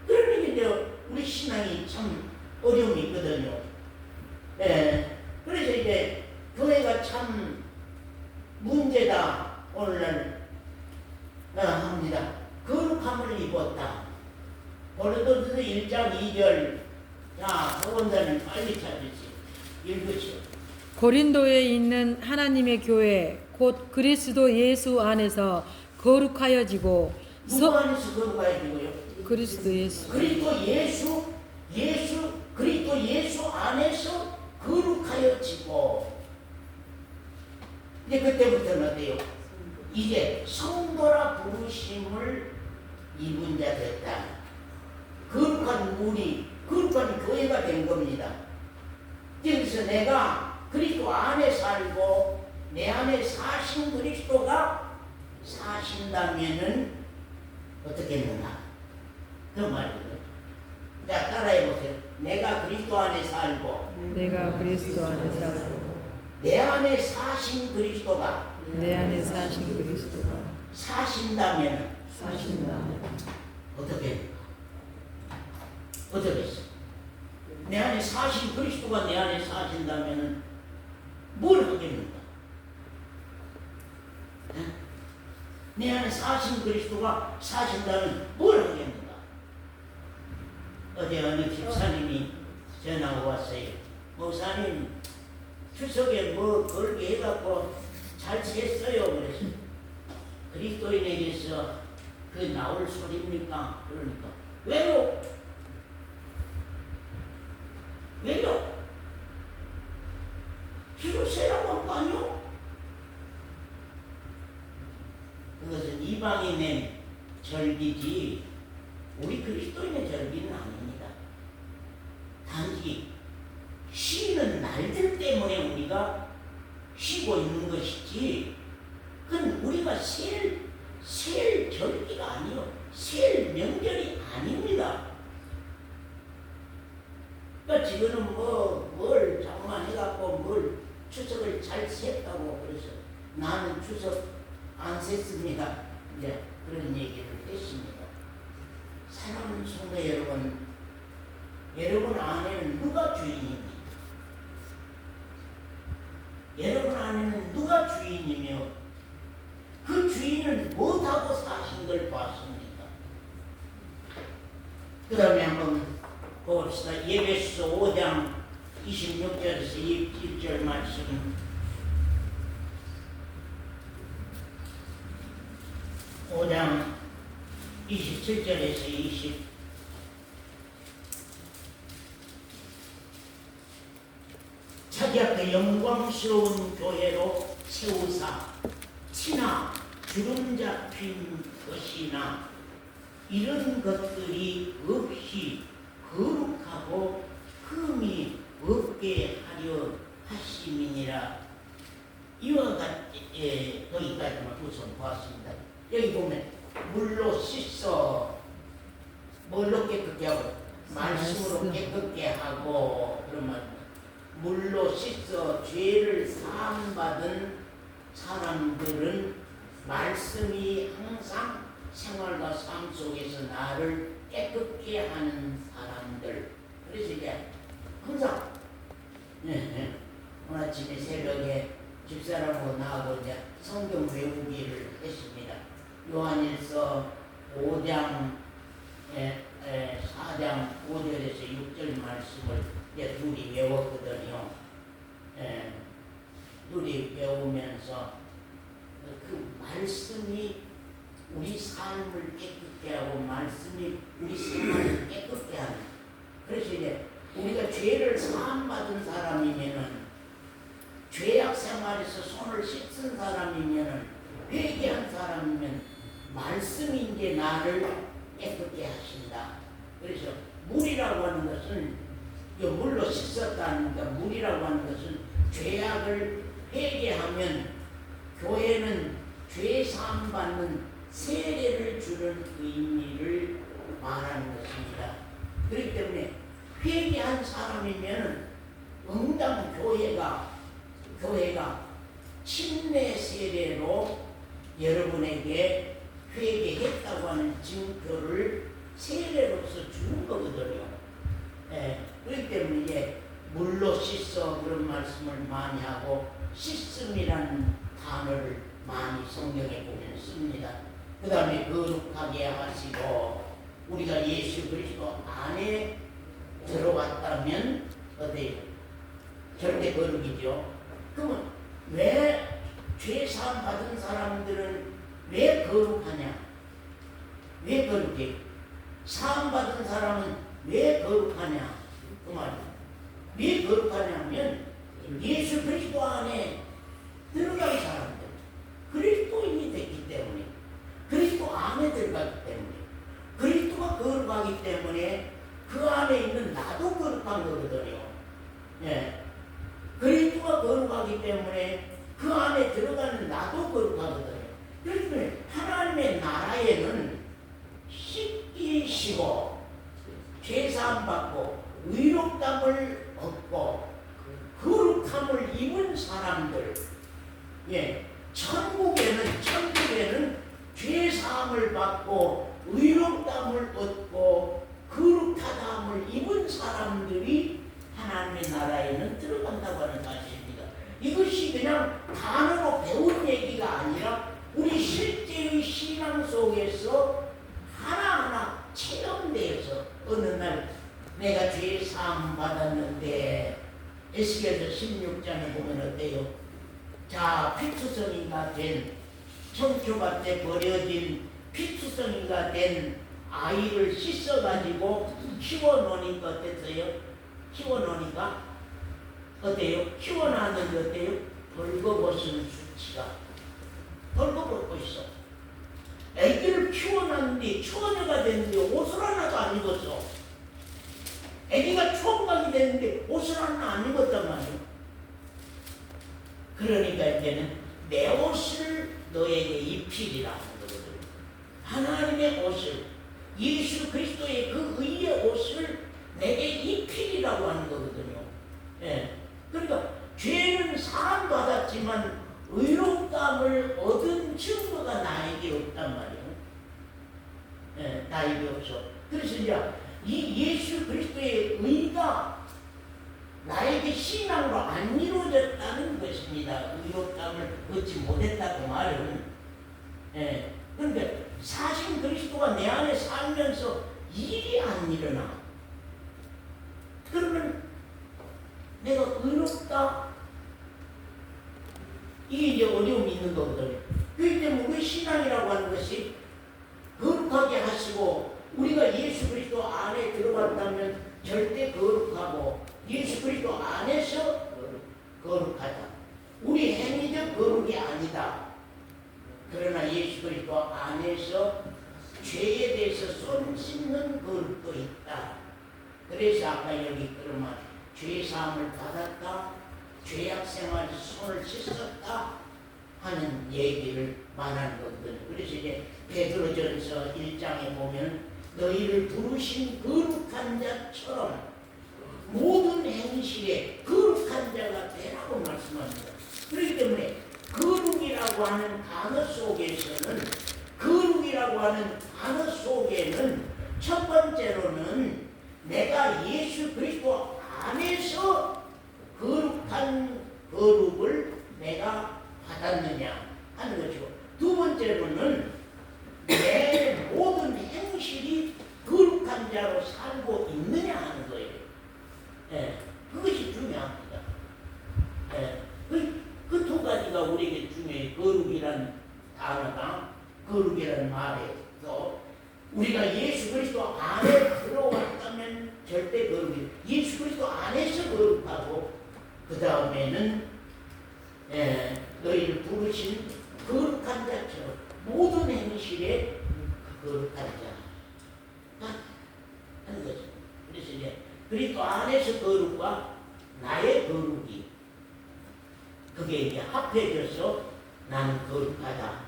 그러니까 이제 우리 신앙이 참 어려움이 있거든요. 예. 그래서 이제 교회가 참 문제다 오늘날 합니다. 거룩함을 입었다. 고린도전서 1장 2절. 자, 원장님 빨리 찾으시오. 읽으시오. 고린도에 있는 하나님의 교회 곧 그리스도 예수 안에서 거룩하여지고 누구 안에서 거룩하여지고요? 그리스도 예수. 그리스도 예수 안에서 거룩하여지고. 이제 그때부터는 어때요? 이제 성도라 부르심을 입은 자 됐다. 거룩한 물이 거룩한 교회가 된 겁니다. 여기서 내가 그리스도 안에 살고 내 안에 사신 그리스도가 사신다면은 어떻게 했는가? 그 말이거든요. 자, 따라해 보세요. 내가 그리스도 안에 살고 내가 그리스도 안에 살고 내 안에 사신 그리스도가 내 안에 사신 그리스도가 사신다면 사신다면 어떻게 했는가? 어떻게 했어? 내 안에 사신 그리스도가 내 안에 사신다면 뭘 하겠는가? 내 안에 사신 그리스도가 사신다면 뭘 하겠는가? 어제 어느 집사님이 전화가 왔어요. 목사님 추석에 뭐 걸게 해갖고 잘 지냈어요. 그래서 그리스도인에게서 그 나올 소리입니까? 그러니까 왜요? 왜요? 주세라고 한 거 아니요? 그것은 이방인의 절기지 우리 그리스도인의 절기는 아닙니다. 단지 쉬는 날들 때문에 우리가 쉬고 있는 것이지 그건 우리가 셀 절기가 아니요 셀 명절이 아닙니다. 그러니까 지금은 뭘 장만해갖고 뭘 추석을 잘 셌다고 그래서 나는 추석 안 셌습니다. 이제 그런 얘기를 했습니다. 사랑하는 성도 여러분, 여러분 안에는 누가 주인입니까? 여러분 안에는 누가 주인이며 그 주인은 무엇하고 사신 걸 봤습니까? 그 다음에 한번 봅시다. 에베소 5장 26절에서 27절 말씀. 5장 27절에서 20. 자기 앞에 영광스러운 교회로 세우사 티나 주름 잡힌 것이나 이런 것들이 없이 거룩하고 흠이 없게 하려 하심이니라. 이와 같이 거기까지만 우선 보았습니다. 여기 보면 물로 씻어 뭘로 깨끗게 하고 말씀으로 깨끗게 하고 그런 말입니다. 물로 씻어 죄를 사함받은 사람들은 말씀이 항상 생활과 삶 속에서 나를 깨끗게 하는 사람들. 그래서 이제 항상 오늘 아침에 새벽에 집사람하고 나하고 이제 성경 외우기를 했습니다. 요한일서 5장 4장 5절에서 6절 말씀을 이제 둘이 외웠거든요. 둘이 외우면서 그 말씀이 우리 삶을 깨끗게 하고 말씀이 우리 생활을 깨끗게 하는. 그래서 이제 우리가 죄를 사함받은 사람이면은 죄악 생활에서 손을 씻은 사람이면은 회개한 사람이면 말씀이 이제 나를 깨끗게 하신다. 그래서 물이라고 하는 것은 물로 씻었다니까 물이라고 하는 것은 죄악을 회개하면 교회는 죄 사함 받는 세례를 주는 의미를 말하는 것입니다. 그렇기 때문에 회개한 사람이면 응당 교회가 침례 세례로 여러분에게 회개했다고 하는 증표를 세례로서 주는 거거든요. 그렇기 때문에 이제 물로 씻어 그런 말씀을 많이 하고 씻음이라는 단어를 많이 성경에 보면 씁니다. 그 다음에 거룩하게 하시고 우리가 예수 그리스도 안에 들어왔다면 어때요? 절대 거룩이죠. 그러면 왜 죄사함 받은 사람들은 왜 거룩하냐? 왜 거룩해? 사함 받은 사람은 왜 거룩하냐? 그 말이에요. 왜 거룩하냐면 예수 그리스도 안에 들어간 사람들, 그리스도인이 됐기 때문에, 그리스도 안에 들어가기 때문에, 그리스도가 거룩하기 때문에 때문에 그 안에 들어가는 나도 거룩하거든요. 그렇기 때문에 하나님의 나라에는 씻기시고 죄사함 받고 의롭다함을 얻고 거룩함을 입은 사람들, 천국에는 죄사함을 받고 의롭다함을 얻고 거룩하다함을 입은 사람들이 하나님의 나라에는 들어간다고 하는 사실입니다. 이것이 그냥 단어로 배운 얘기가 아니라 우리 실제의 신앙 속에서 하나하나 체험되어서 어느 날 내가 죄 사함 받았는데 에스겔서 16장에 보면 어때요? 자, 피투성이가 된 청초밭에 버려진 피투성이가 된 아이를 씻어가지고 키워놓으니까 어땠어요? 키워놓으니까 어때요? 키워놨는데 어때요? 벌거벗은 수치가 벌거벗고 있어. 애기를 키워놨는데 처녀가 됐는데 옷을 하나도 안 입었어. 애기가 총각이 됐는데 옷을 하나 안 입었단 말이에요. 그러니까 이제는 내 옷을 너에게 입히리라 하는 거거든요. 하나님의 옷을, 예수 그리스도의 그 의의 옷을 내게 입히리라고 하는 거거든요. 그러니까 죄는 사함 받았지만 의롭다함을 얻은 증거가 나에게 없단 말이에요. 나에게 없어. 그래서 이제 이 예수 그리스도의 의가 나에게 신앙으로 안 이루어졌다는 것입니다. 의롭다함을 얻지 못했다고 말은. 그런데 사실 그리스도가 내 안에 살면서 일이 안 일어나. 그러면 내가 의롭다? 이게 이제 어려움이 있는 거거든요. 그렇기 때문에 우리 신앙이라고 하는 것이 거룩하게 하시고 우리가 예수 그리스도 안에 들어갔다면 절대 거룩하고 예수 그리스도 안에서 거룩하다. 우리 행위적 거룩이 아니다. 그러나 예수 그리스도 안에서 죄에 대해서 손 씻는 거룩도 있다. 그래서 아까 여기 그러면 죄사함을 받았다, 죄악 생활에 손을 씻었다 하는 얘기를 말하는 거거든요. 그래서 이제 베드로전서 1장에 보면 너희를 부르신 거룩한 자처럼 모든 행실에 거룩한 자가 되라고 말씀합니다. 그렇기 때문에 거룩이라고 하는 단어 속에는 첫 번째로는 내가 예수 그리스도 안에서 거룩한 거룩을 내가 받았느냐 하는 것이고, 두 번째로는 내 모든 행실이 거룩한 자로 살고 있느냐 하는 거예요. 그것이 중요합니다. 그 두 가지가 우리에게 중요해요. 거룩이라는 단어가, 거룩이라는 말에서 우리가 예수 그리스도 안에 들어왔다면 절대 거룩이, 예수 그리스도 안에서 거룩하고, 그 다음에는 너희를 부르신 거룩한 자처럼 모든 행실에 거룩한 자 하는 거죠. 그래서 이제 그리스도 안에서 거룩과 나의 거룩이 그게 이제 합해져서 나는 거룩하다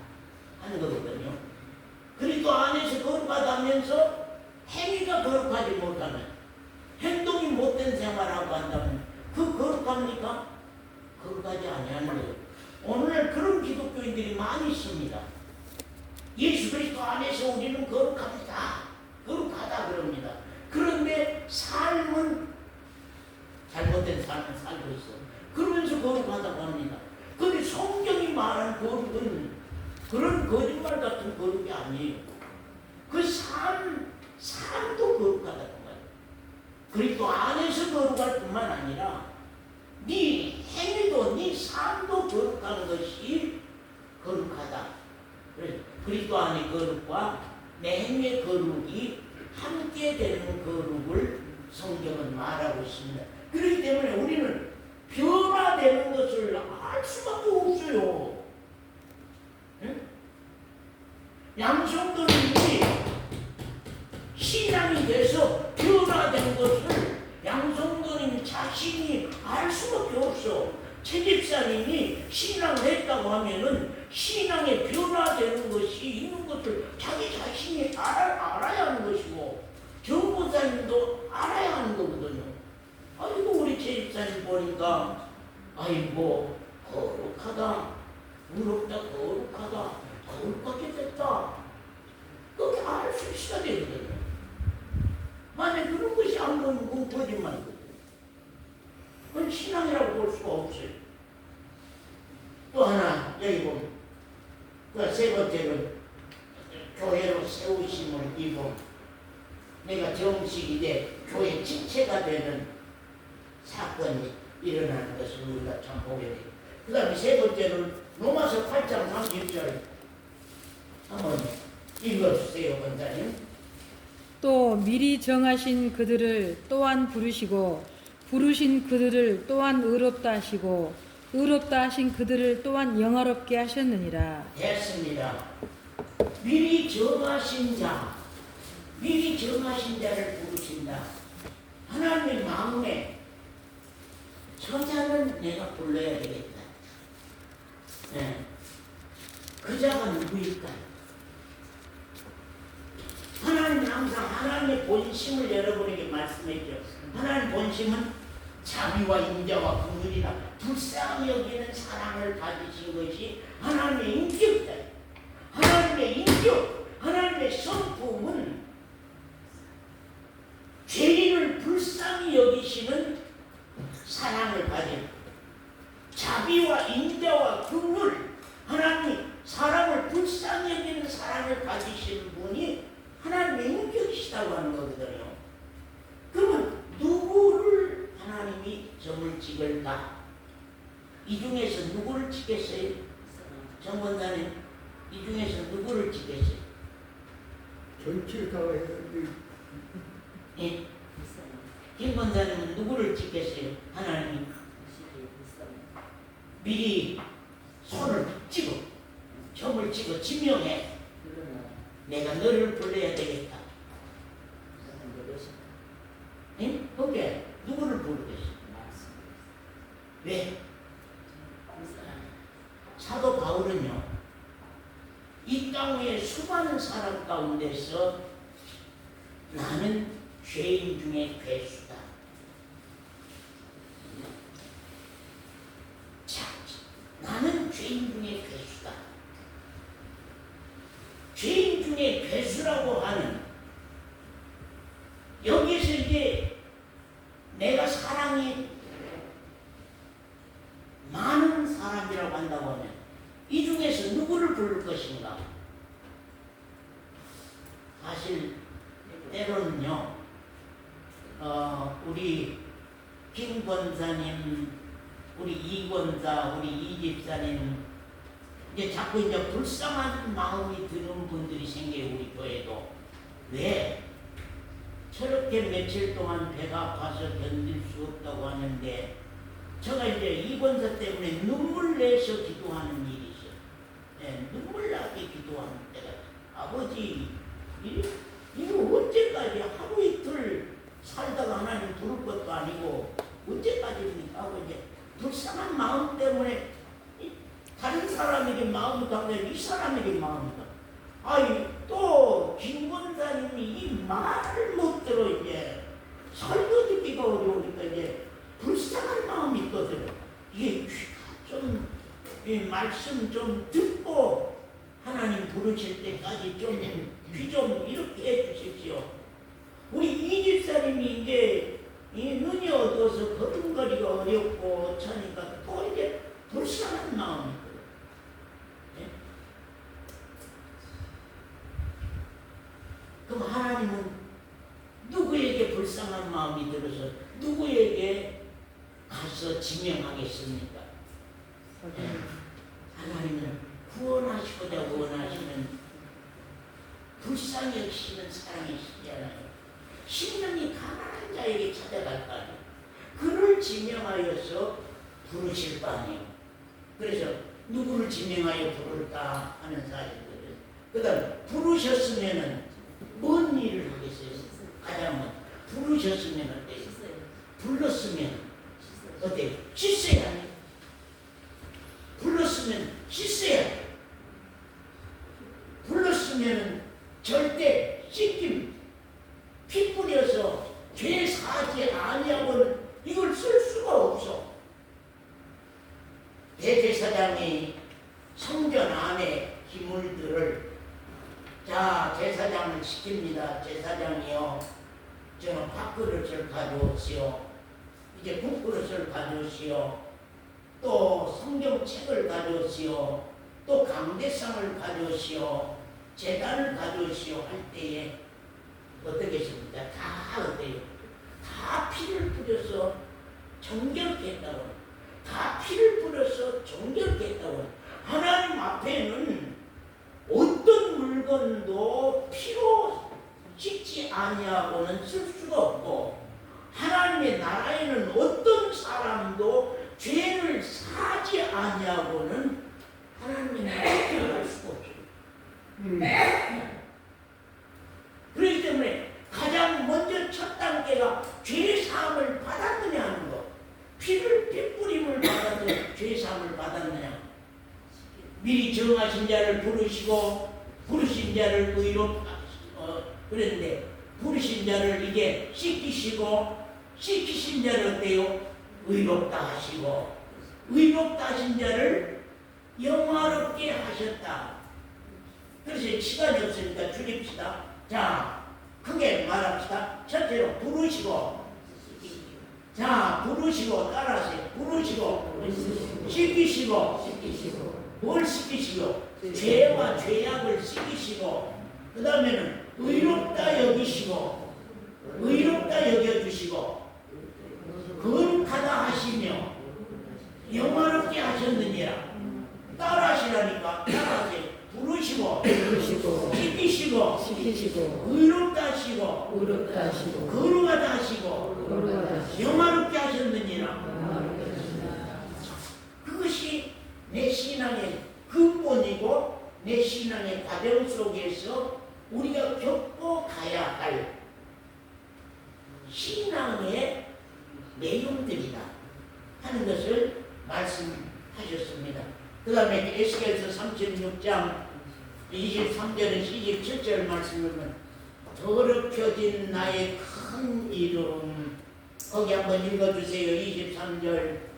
하는 거거든요. 그리스도 안에서 거룩하다면서 행위가 거룩하지 못하면, 행동이 못된 생활하고 한다면 그 거룩합니까? 거룩하지 아니하는 거예요. 오늘날 그런 기독교인들이 많이 있습니다. 예수 그리스도 안에서 우리는 거룩합니다. 거룩하다 그럽니다. 그런데 삶은 잘못된 삶을 살고 있어. 그러면서 거룩하다고 합니다. 그런데 성경이 말한 거룩은 그런 거짓말 같은 거룩이 아니에요. 그 삶도 거룩하다고 말이에요. 그리스도 안에서 거룩할 뿐만 아니라 네 행위도 네 삶도 거룩한 것이 거룩하다. 그래서 그리스도 안의 거룩과 내 행위의 거룩이 함께 되는 거룩을 성경은 말하고 있습니다. 그렇기 때문에 우리는 변화되는 것을 알 수밖에 없어요. 양성도님이 신앙이 돼서 변화된 것을 양성도님 자신이 알 수밖에 없어. 최 집사님이 신앙을 했다고 하면은 신앙에 변화되는 것이 있는 것을 자기 자신이 알아야 하는 것이고 정보사님도 알아야 하는 거거든요. 아이고 우리 최 집사님 보니까 아이고 거룩하다, 의롭다, 거룩하다, 거룩하게 됐다. 그렇게 알 수 있어야 되거든요. 만약 그런 것이 안 보이면 그건 거짓말이거든요. 그건 신앙이라고 볼 수가 없어요. 또 하나 여기 보면 그 세 번째는 교회로 세우심을 입어 내가 정식 이제 교회 지체가 되는 사건이 일어나는 것을 우리가 참 보게 돼요. 그 다음에 세 번째는 로마서 8장 30절 한번 읽어주세요, 권사님. 또 미리 정하신 그들을 또한 부르시고 부르신 그들을 또한 의롭다 하시고 의롭다 하신 그들을 또한 영화롭게 하셨느니라. 됐습니다. 미리 정하신 자, 미리 정하신 자를 부르신다. 하나님의 마음에 저 자는 내가 불러야 되겠다. 네. 그 자가 누구일까요? 하나님은 항상 하나님의 본심을 여러분에게 말씀했죠. 하나님의 본심은 자비와 인자와 긍휼이라 불쌍히 여기는 사랑을 가지신 것이 하나님의 인격이다. 하나님의 인격, 하나님의 성품은 죄인을 불쌍히 여기시는 사랑을 가진 자비와 인자와 긍휼, 하나님이 사람을 불쌍히 여기는 사랑을 가지시는 분이 하나님의 인격이시다고 하는 거거든요. 그러면 누구를 하나님이 점을 찍을까? 이 중에서 누구를 찍겠어요? 정권자님, 이 중에서 누구를 찍겠어요? 전체를 다 해야 돼. 예? 김 권사님은 누구를 찍겠어요? 하나님이 미리 손을 찍어, 점을 찍어 지명해. 내가 너를 불러야 되겠다. 예? 그게 누구를 부르겠어? 왜? 사도 바울은요, 이 땅 위에 수많은 사람 가운데서 나는 죄인 중에 괴수다. 자, 나는 죄인 중에 괴수다. 죄인 중에 괴수라고 하는 여기서 이제 내가 사랑이 많은 사람이라고 한다고 하면 이 중에서 누구를 부를 것인가? 사실 때로는요, 우리 김 권사님, 우리 이 권사, 우리 이 집사님 이제 자꾸 이제 불쌍한 마음이 드는 분들이 생겨요. 우리 교회도. 왜? 저렇게 며칠 동안 배가 아파서 견딜 수 없다고 하는데 제가 이제 이 권사 때문에 눈물 내서 기도하는 일이 있어요. 네, 눈물 나게 기도하는 때가 아버지 이거 언제까지 하루 이틀 살다가 하나님 부를 것도 아니고 언제까지입니까? 하고 이제 불쌍한 마음 때문에 다른 사람에게 마음이 가면 이 사람에게 마음이 가. 아이 또 김권사님이 이 말을 못 들어 이제 설교 듣기가 어려우니까 이제 불쌍한 마음이 있거든요. 이게 좀 이 말씀 좀 듣고 하나님 부르실 때까지 좀 귀 좀 이렇게 해주십시오. 우리 이 집사님이 이제 이 눈이 어두워서 걸음걸이가 어렵고 차니까 또 이제 불쌍한 마음이 있거든요. 네? 그럼 하나님은 누구에게 불쌍한 마음이 들어서 누구에게 가서 지명하겠습니까? 하나님은 구원하시고자 원하시는 불쌍히 여기시는 사랑이시잖아요. 심령이 가난한 자에게 찾아갈 거 아니에요. 그를 지명하여서 부르실 거 아니에요. 그래서 누구를 지명하여 부를까 하는 사실거든요. 그 다음 부르셨으면은 뭔 일을 하겠어요? 가장 먼저 부르셨으면 어때요? 불렀으면 어때요? 씻어야 해요. 대제사장이 성전 안에 기물들을 자 제사장을 시킵니다. 제사장이요, 저는 밥그릇을 가져오시오. 이제 국그릇을 가져오시오. 또 성경책을 가져오시오. 또 강대상을 가져오시오. 제단을 가져오시오 할 때에 어떻겠습니까? 다 어때요? 다 피를 뿌려서 정결케 했다고. 다 피를 뿌려서 정결케 했다고. 하나님 앞에는 어떤 물건도 피로 씻지 아니하고는 쓸 수가 없고, 하나님의 나라에는 어떤 사람도 죄를 사지 아니하고는 하나님의 나라에 들어갈 수가 없어요. 그렇기 때문에 가장 먼저 첫 단계가 죄 사함을 받았느냐 하는 것. 피 뿌림을 받아서 죄 사함을 받았느냐. 미리 정하신 자를 부르시고 부르신 자를 의로 그랬는데, 부르신 자를 이제 씻기신 자를 어때요? 의롭다 하시고, 의롭다 하신 자를 영화롭게 하셨다. 그래서 시간이 없으니까 줄입시다. 자, 크게 말합시다. 첫째로 부르시고, 자, 부르시고 따라하세요. 부르시고, 씻기시고, 뭘 씻기시고? 죄와 죄악을 씻기시고, 그 다음에는 의롭다 여기시고, 의롭다 여겨주시고, 거룩하다 하시며 영화롭게 하셨느니라. 따라하시라니까. 따라하세요. 부르시고, 씻기시고, 의롭다 하시고, 거룩하다 하시고, 영화롭게 하셨느니라. 그것이 내 신앙의 근본이고 내 신앙의 과정 속에서 우리가 겪고 가야 할 신앙의 내용들이다 하는 것을 말씀하셨습니다. 그 다음에 에스겔서 36장 23절에서 27절 말씀을 보면, 더럽혀진 나의 큰 이름, 거기 한번 읽어주세요. 23절.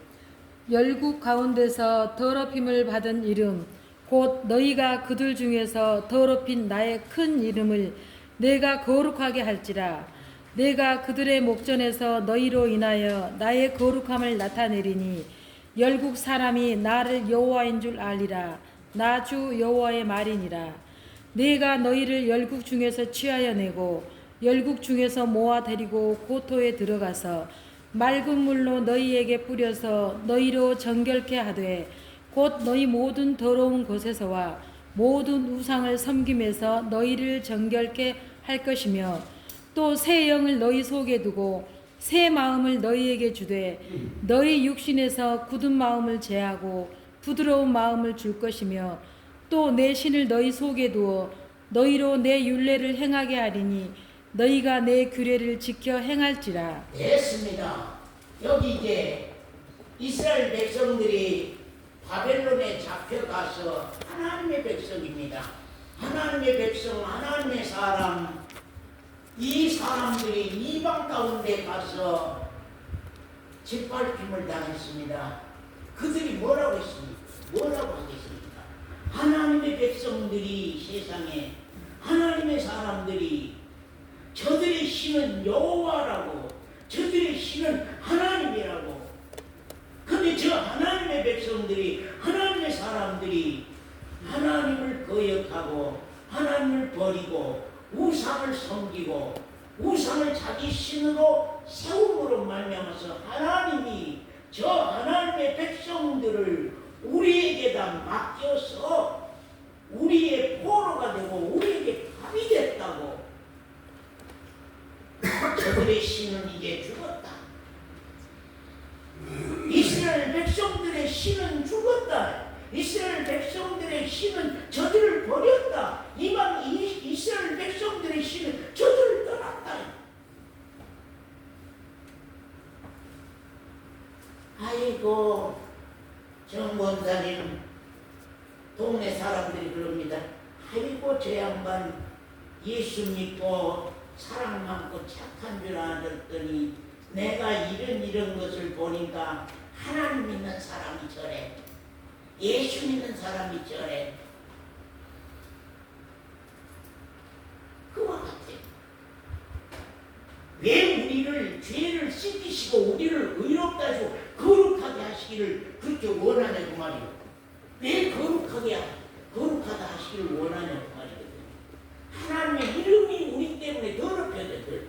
열국 가운데서 더럽힘을 받은 이름, 곧 너희가 그들 중에서 더럽힌 나의 큰 이름을 내가 거룩하게 할지라. 내가 그들의 목전에서 너희로 인하여 나의 거룩함을 나타내리니 열국 사람이 나를 여호와인 줄 알리라. 나 주 여호와의 말이니라. 내가 너희를 열국 중에서 취하여 내고 열국 중에서 모아 데리고 고토에 들어가서 맑은 물로 너희에게 뿌려서 너희로 정결케 하되, 곧 너희 모든 더러운 곳에서와 모든 우상을 섬김에서 너희를 정결케 할 것이며, 또 새 영을 너희 속에 두고 새 마음을 너희에게 주되 너희 육신에서 굳은 마음을 제하고 부드러운 마음을 줄 것이며, 또 내 신을 너희 속에 두어 너희로 내 율례를 행하게 하리니 너희가 내 규례를 지켜 행할지라. 됐습니다. 여기 이제 이스라엘 백성들이 바벨론에 잡혀가서 하나님의 백성입니다. 하나님의 백성, 하나님의 사람, 이 사람들이 이방 가운데 가서 짓밟힘을 당했습니다. 그들이 뭐라고 했습니까? 뭐라고 하겠습니까? 하나님의 백성들이 세상에, 하나님의 사람들이 저들의 신은 여호와라고, 저들의 신은 하나님이라고. 근데 저 하나님의 백성들이, 하나님의 사람들이 하나님을 거역하고 하나님을 버리고 우상을 섬기고 우상을 자기 신으로 세움으로 말미암아서 하나님이 저 하나님의 백성들을 우리에게다 맡겨서 우리의 포로가 되고 우리에게 밥이 됐다고. 저들의 신은 이제 죽었다. 이스라엘 백성들의 신은 죽었다. 이스라엘 백성들의 신은 저들을 버렸다. 이방 이스라엘 백성들의 신은 저들을 떠났다. 아이고, 정권사님, 동네 사람들이 그럽니다. 아이고, 저 양반 예수 믿고 사랑 많고 착한 줄 알았더니 내가 이런 것을 보니까 하나님 믿는 사람이 저래. 예수 믿는 사람이 전에 그와 같아. 왜 우리를 죄를 씻기시고 우리를 의롭다 하시고 거룩하게 하시기를 그렇게 원하냐 그 말이에요. 왜 거룩하다 하시기를 원하냐 그 말이거든요. 하나님의 이름이 우리 때문에 더럽혀졌어요.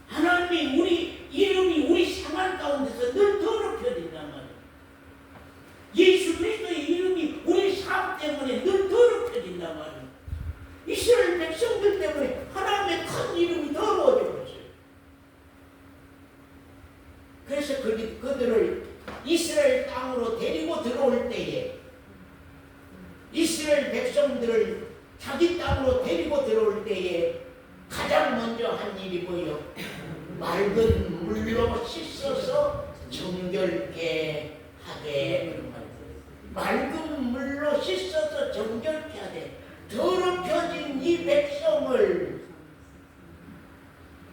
하나님이 우리 이름이 우리 생활 가운데서 늘 더럽혀진단 말이에요. 예수 그리스도의 이름이 우리 삶 때문에 늘 더럽혀진단 말이에요. 이스라엘 백성들 때문에 하나님의 큰 이름이 더러워져 버렸어요. 그래서 그들을 이스라엘 땅으로 데리고 들어올 때에 이스라엘 백성들을 자기 땅으로 데리고 들어올 때에 가장 먼저 한 일이 뭐예요? 맑은 물로 씻어서 정결케 하되, 그런 말이에요. 맑은 물로 씻어서 정결케 하되, 더럽혀진 이 백성을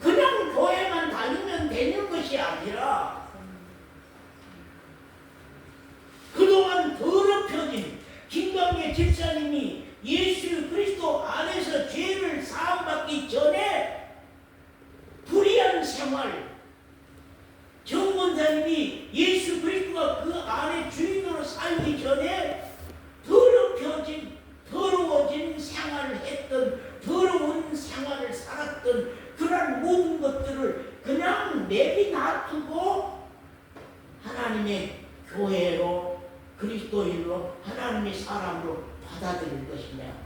그냥 교회만 다니면 되는 것이 아니라 그동안 더럽혀진 김광계 집사님이 예수 그리스도 안에서 죄를 사함받기 전에 불의한 생활, 정권사님이 예수 그리스도가 그 안에 주인으로 살기 전에 더러워진 생활을 했던, 더러운 생활을 살았던 그런 모든 것들을 그냥 내비놔두고 하나님의 교회로, 그리스도인으로, 하나님의 사람으로 받아들일 것이냐?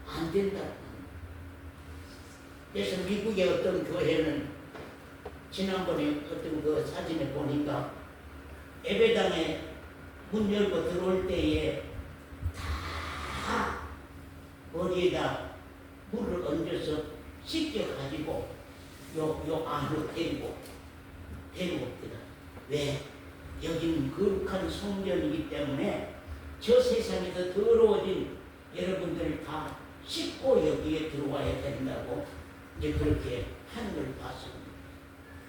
안 된다. 그래서 미국의 어떤 교회는 지난번에 어떤 그 사진을 보니까 예배당에 문 열고 들어올 때에 다 머리에다 물을 얹어서 씻겨가지고 요 안으로 데리고 옵니다. 왜? 여기는 거룩한 성전이기 때문에 저 세상에서 더러워진 여러분들을 다 씻고 여기에 들어와야 된다고 이제 그렇게 하는 걸 봤습니다.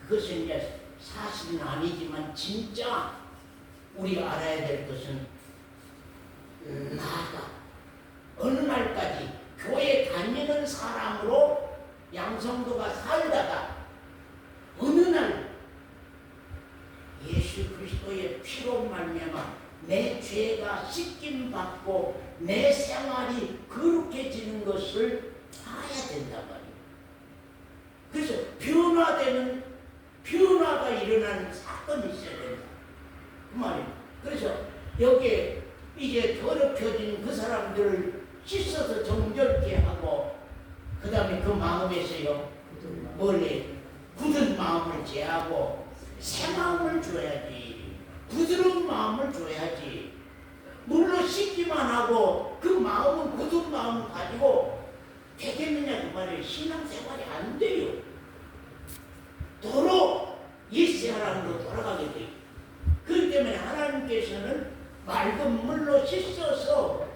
그것은 이제 사실은 아니지만 진짜 우리가 알아야 될 것은 나아가 어느 날까지 교회 다니는 사람으로 양성도가 살다가 어느 날 예수 그리스도의 피로 말미암아 내 죄가 씻김 받고 내 생활이 거룩해지는 것을 봐야 된단 말이에요. 그래서 변화가 일어나는 사건이 있어야 된다. 그 말이에요. 그래서 여기에 이제 더럽혀진 그 사람들을 씻어서 정결케 하고 그 다음에 그 마음에서요 굳은 마음을 제하고 새 마음을 줘야지. 부드러운 마음을 줘야지. 물로 씻기만 하고 그 마음은 굳은 마음을 가지고 되겠느냐 그 말이에요. 신앙생활이 안 돼요. 도로 옛 사람으로 돌아가게 돼요. 그렇기 때문에 하나님께서는 맑은 물로 씻어서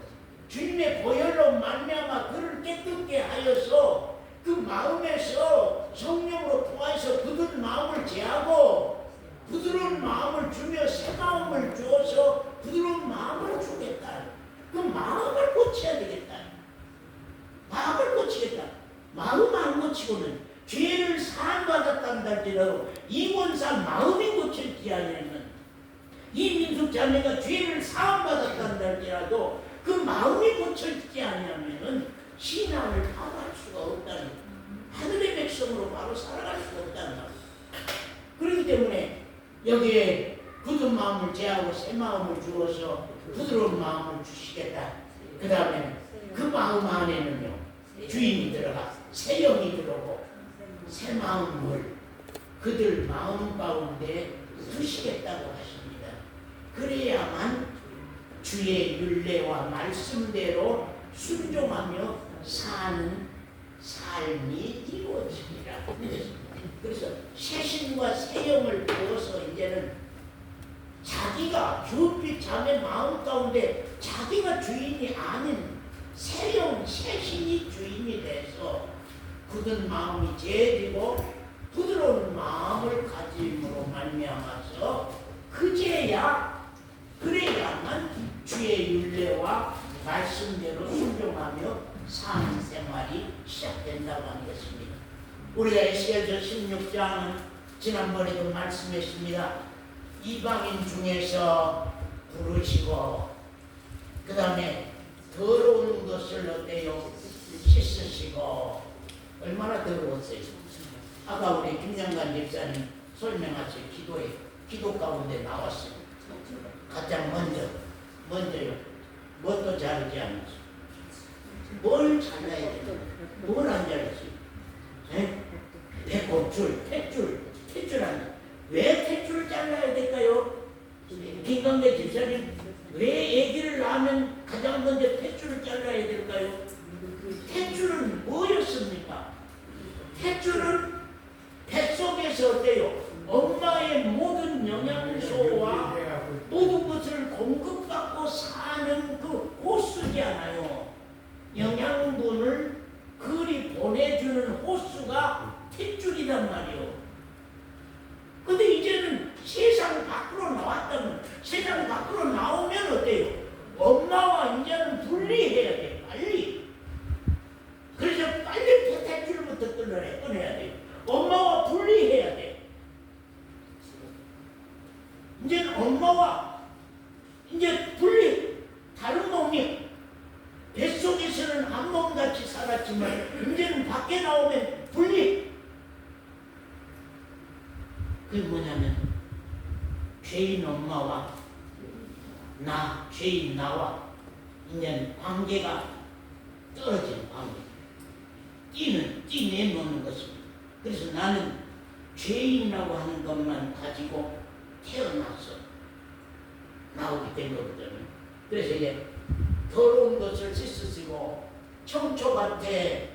주님의 보혈로 말미암아 그를 깨끗게 하여서 그 마음에서 성령으로 통하여서 굳은 마음을 제하고 부드러운 마음을 주며 새 마음을 주어서 부드러운 마음을 주겠다. 그 마음을 고쳐야 되겠다. 마음을 고치겠다. 마음 안 고치고는 죄를 사함받았다는 할지라도 이원상 마음이 고칠지 아니면 이민숙 자매가 죄를 사함받았다는 할지라도 그 마음이 고쳐지지 않으면 신앙을 파할 수가 없다는, 하늘의 백성으로 바로 살아갈 수가 없다는 말. 그렇기 때문에 여기에 굳은 마음을 제하고 새 마음을 주어서 부드러운 마음을 주시겠다. 그 다음에 그 마음 안에는요 주인이 들어가 새 영이 들어오고 새 마음을 그들 마음 가운데 두시겠다고 하십니다. 그래야만 주의 율례와 말씀대로 순종하며 사는 삶이 이루어집니다. 그래서 새신과 새 영을 부어서 이제는 자기가 주빛 자매 마음 가운데 자기가 주인이 아닌 새 영, 새 신이 주인이 돼서 굳은 마음이 제해지고 부드러운 마음을 가짐으로 말미암아서 그래야만 주의 율례와 말씀대로 순종하며 사는 생활이 시작된다고 하는 것입니다. 우리가 에스겔서 16장은 지난번에도 말씀했습니다. 이방인 중에서 부르시고 그 다음에 더러운 것을 어때요? 씻으시고. 얼마나 더러웠어요. 아까 우리 김영관 집사님 설명하신 기도 가운데 나왔어요. 가장 먼저요. 뭣도 자르지 않았어. 뭘 잘라야 되나? 뭘 안 잘랐어요? 탯줄 아니야. 왜 탯줄을 잘라야 될까요? 김광배 집사님, 왜 아기를 낳으면 가장 먼저 탯줄을 잘라야 될까요? 탯줄은 뭐였습니까? 탯줄은 뱃속에서 어때요? 엄마의 모든 영양소와 모든 것을 공급받고 사는 그 호수지 않아요. 영양분을 그리 보내주는 호수가 탯줄이란 말이요. 근데 이제는 세상 밖으로 나왔다면, 세상 밖으로 나오면 어때요? 엄마와 이제는 분리해야 돼, 빨리. 그래서 빨리 탯줄부터 꺼내야 돼. 엄마와 분리해야 돼. 이제는 엄마와 이제 분리, 다른 몸이 뱃속에서는 한 몸같이 살았지만 이제는 밖에 나오면 분리. 그게 뭐냐면 죄인 엄마와 죄인 나와 이제는 관계가 떨어지는 관계. 띠내놓는 것입니다. 그래서 나는 죄인이라고 하는 것만 가지고 태어나서 나오게 된 거거든요. 그래서 이제 더러운 것을 씻으시고 청초밭에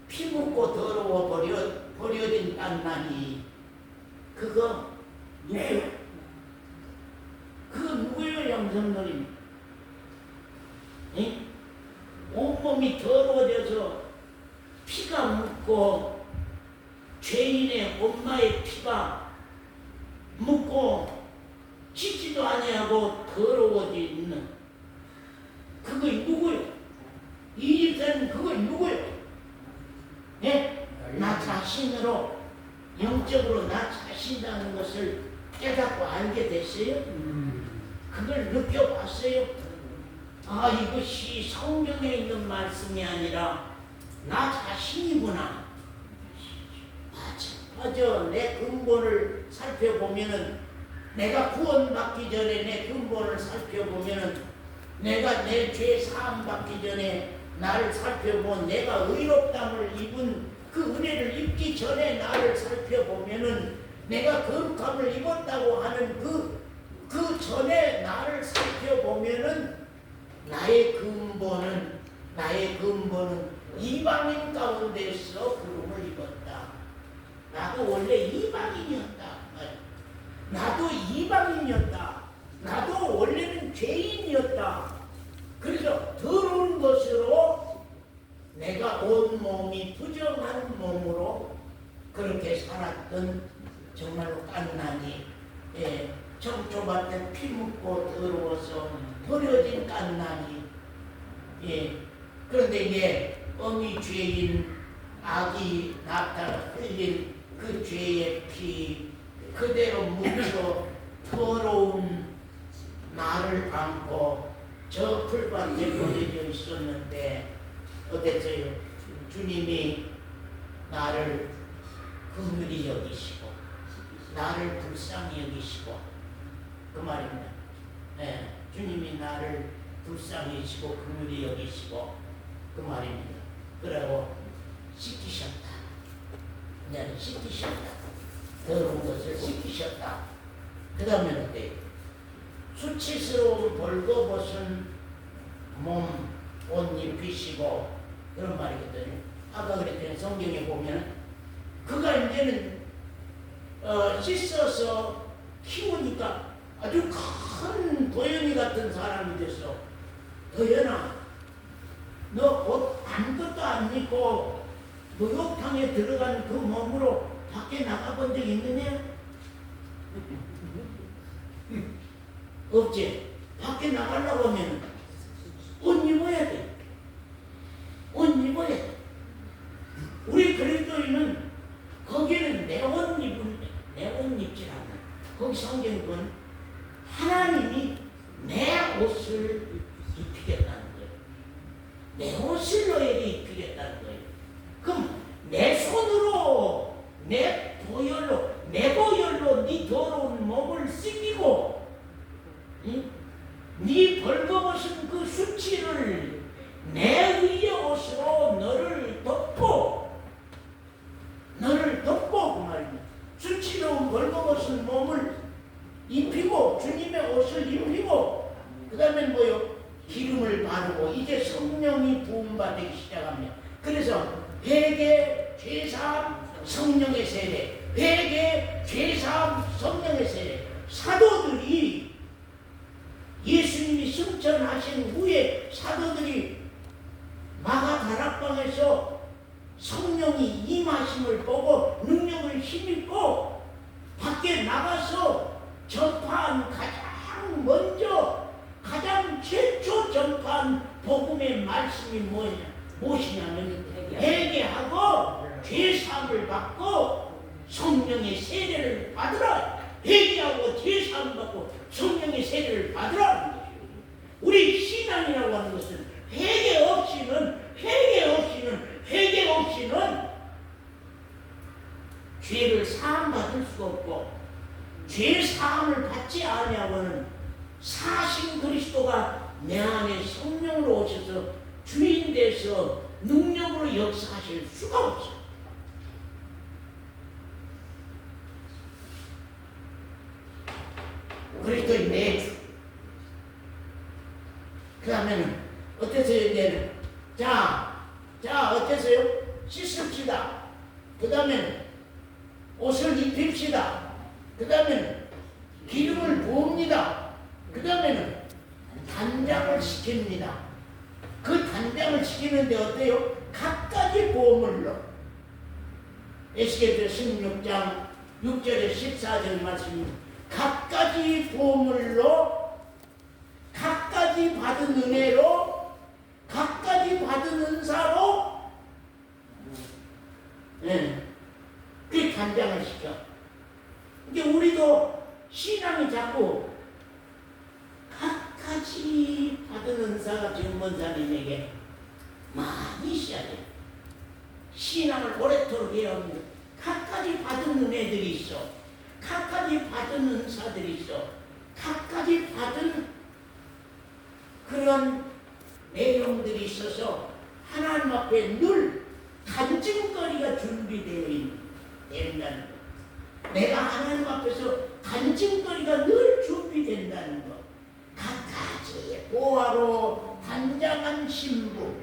피 묻고 더러워 버려진 땅나니 그거 누구요? 그거 누구요? 양성놀이. 온몸이 더러워져서 피가 묻고 죄인의 엄마의 피가 묻고 씻지도 아니하고 더러워져 있는 그거 누구요? 이 집사는 그거 누구요? 나 자신으로 영적으로 나 자신이라는 것을 깨닫고 알게 됐어요? 그걸 느껴봤어요? 아, 이것이 성경에 있는 말씀이 아니라 나 자신이구나. 맞아. 내 근본을 살펴보면은, 내가 구원받기 전에 내 근본을 살펴보면은, 내가 내 죄 사함 받기 전에 나를 살펴본 내가 의롭다함을 입은 그 은혜를 입기 전에 나를 살펴보면은 내가 거룩함을 입었다고 하는 그 전에 나를 살펴보면은 나의 근본은 이방인 가운데서 그름을 입었다. 나도 원래 이방인이었다. 나도 원래는 죄인이었다. 그래서 더러운 것으로 내가 온 몸이 부정한 몸으로 그렇게 살았던 정말로 깐난이, 청초밭에 피 묻고 더러워서 버려진 깐난이. 그런데 이제 어미 죄인 아기 낳다가 흘린 그 죄의 피 그대로 묻혀 더러운 나를 안고 저 풀밭에 버려져 있었는데 어땠어요? 주님이 나를 긍휼히 여기시고 나를 불쌍히 여기시고 그 말입니다. 주님이 나를 불쌍히 여기시고 긍휼히 여기시고 그 말입니다. 그리고 씻기셨다. 나를 씻기셨다. 더러운 것을 씻기셨다. 그 다음에 어때요? 수치스러운 벌거벗은 몸 옷 입히시고 그런 말이거든요. 아까 그랬더니 성경에 보면 그가 이제는 씻어서 키우니까 아주 큰 도연이 같은 사람이 됐어. 도연아, 너 옷 아무것도 안 입고 목욕탕에 들어간 그 몸으로 밖에 나가본 적 있느냐? 없지. 밖에 나가려고 하면 옷 입어야 돼. 옷 입어야 돼. 우리 그리스도인은 거기는 내 옷 입지 않아. 거기 성경은 하나님이 내 옷을 입히겠다는 거예요. 내 옷을 너에게 입히겠다는 거예요. 그럼 내 손으로 내 보혈로 네 더러운 몸을 씻기고 네 벌거벗은 그 수치를 내 위의 옷으로 너를 덮고 그 말입니다. 수치로운 벌거벗은 몸을 입히고 주님의 옷을 입히고 그 다음에 뭐요? 기름을 바르고 이제 성령이 부음받기 시작합니다. 그래서 회개, 죄사함, 성령의 세례, 회개, 죄사함, 성령의 세례. 사도들이 예수님이 승천하신 후에 사도들이 마가 다락방에서 성령이 임하심을 보고 능력을 힘입고 밖에 나가서 전파한 가장 최초 전파한 복음의 말씀이 무엇이냐면 회개하고 죄사함을 받고 성령의 세례를 받으라. 회개하고 죄사함을 받고 성령의 세례를 받으라는 것이에요. 우리 신앙이라고 하는 것은 회개 없이는 죄를 사함받을 수가 없고 죄 사함을 받지 아니하고는 사신 그리스도가 내 안에 성령으로 오셔서 주인 돼서 능력으로 역사하실 수가 없어요. 그리스도의 내주. 그 다음에는 어땠어요? 이제는 자 어땠어요? 씻읍시다. 그 다음에는 옷을 입힙시다. 그 다음에는 기름을 부읍니다. 그 다음에는 단장을 시킵니다. 그 단장을 시키는데 어때요? 각가지 보물로 에스겔서 16장 6절에 14절 말씀입니다. 각가지 보물로 각가지 받은 은혜로 각가지 받은 은사로 그 단장을 시켜. 이제 우리도 신앙이 자꾸 각가지 받은 은사가 정권사님에게 많이 있어야 돼. 신앙을 오래도록 해야 합니다. 각가지 받은 은혜들이 있어. 각가지 받은 은사들이 있어. 각가지 받은 그런 내용들이 있어서 하나님 앞에 늘 간증거리가 준비되어 된다는 것. 내가 하나님 앞에서 간증거리가 늘 준비된다는 것. 각가지 보화로 단장한 신부,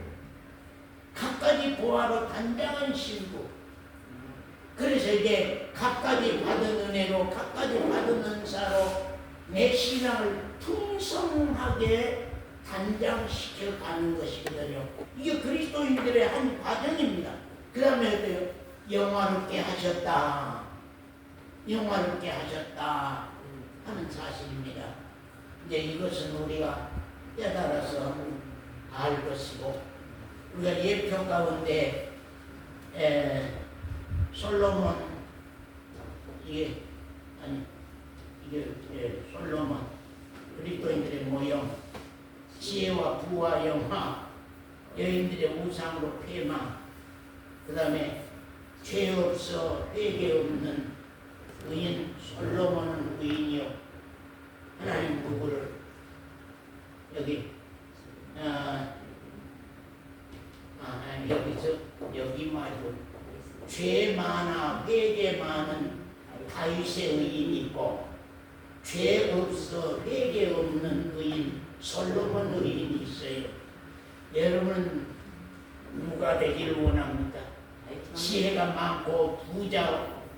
각가지 보화로 단장한 신부. 그래서 이제 각가지 받은 은혜로 각가지 받은 은사로 내 신앙을 풍성하게 단장시켜 가는 것이거든요. 이게 그리스도인들의 한 과정입니다. 그 다음에 어때요? 영화롭게 하셨다 하는 사실입니다. 이제 이것은 우리가 깨달아서 알 것이고, 우리가 예표 가운데 솔로몬 솔로몬 그리스도인들의 모형, 지혜와 부와 영화, 여인들의 우상으로 폐망, 그 다음에 죄 없어 회개 없는 의인 솔로몬은 의인이요. 하나님 누구를 여기 말고 죄 많아 회개 많은 다윗의 의인이 있고 죄 없어 회개 없는 의인 솔로몬 의인이 있어요. 여러분은 누가 되기를 원합니까? 지혜가 많고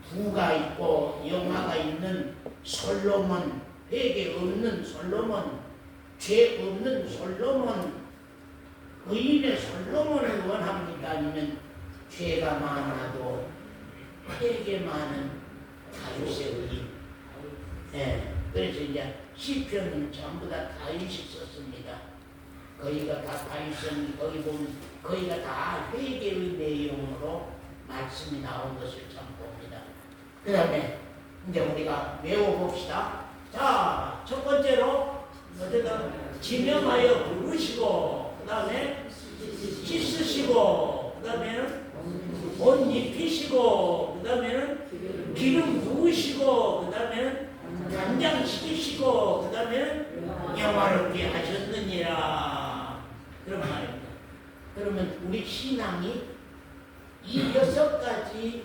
부가 있고 영화가 있는 솔로몬, 회개 없는 솔로몬, 죄 없는 솔로몬, 의인의 솔로몬을 원합니까? 아니면 죄가 많아도 회개 많은 다윗의 의인? 그래서 이제 시편은 전부 다 다윗이 썼습니다. 거기가 다 다윗은 거기 보면 거기가 다 회개의 내용으로 말씀이 나온 것을 참 봅니다. 그 다음에 이제 우리가 외워봅시다. 자, 첫 번째로 어쨌든 지명하여 부르시고, 그 다음에 씻으시고, 그 다음에는 옷 입히시고, 그 다음에는 기름 부으시고, 그 다음에는 단장시키시고, 그 다음에는 영화롭게 하셨느니라. 그런 말입니다. 그러면 우리 신앙이 이 6가지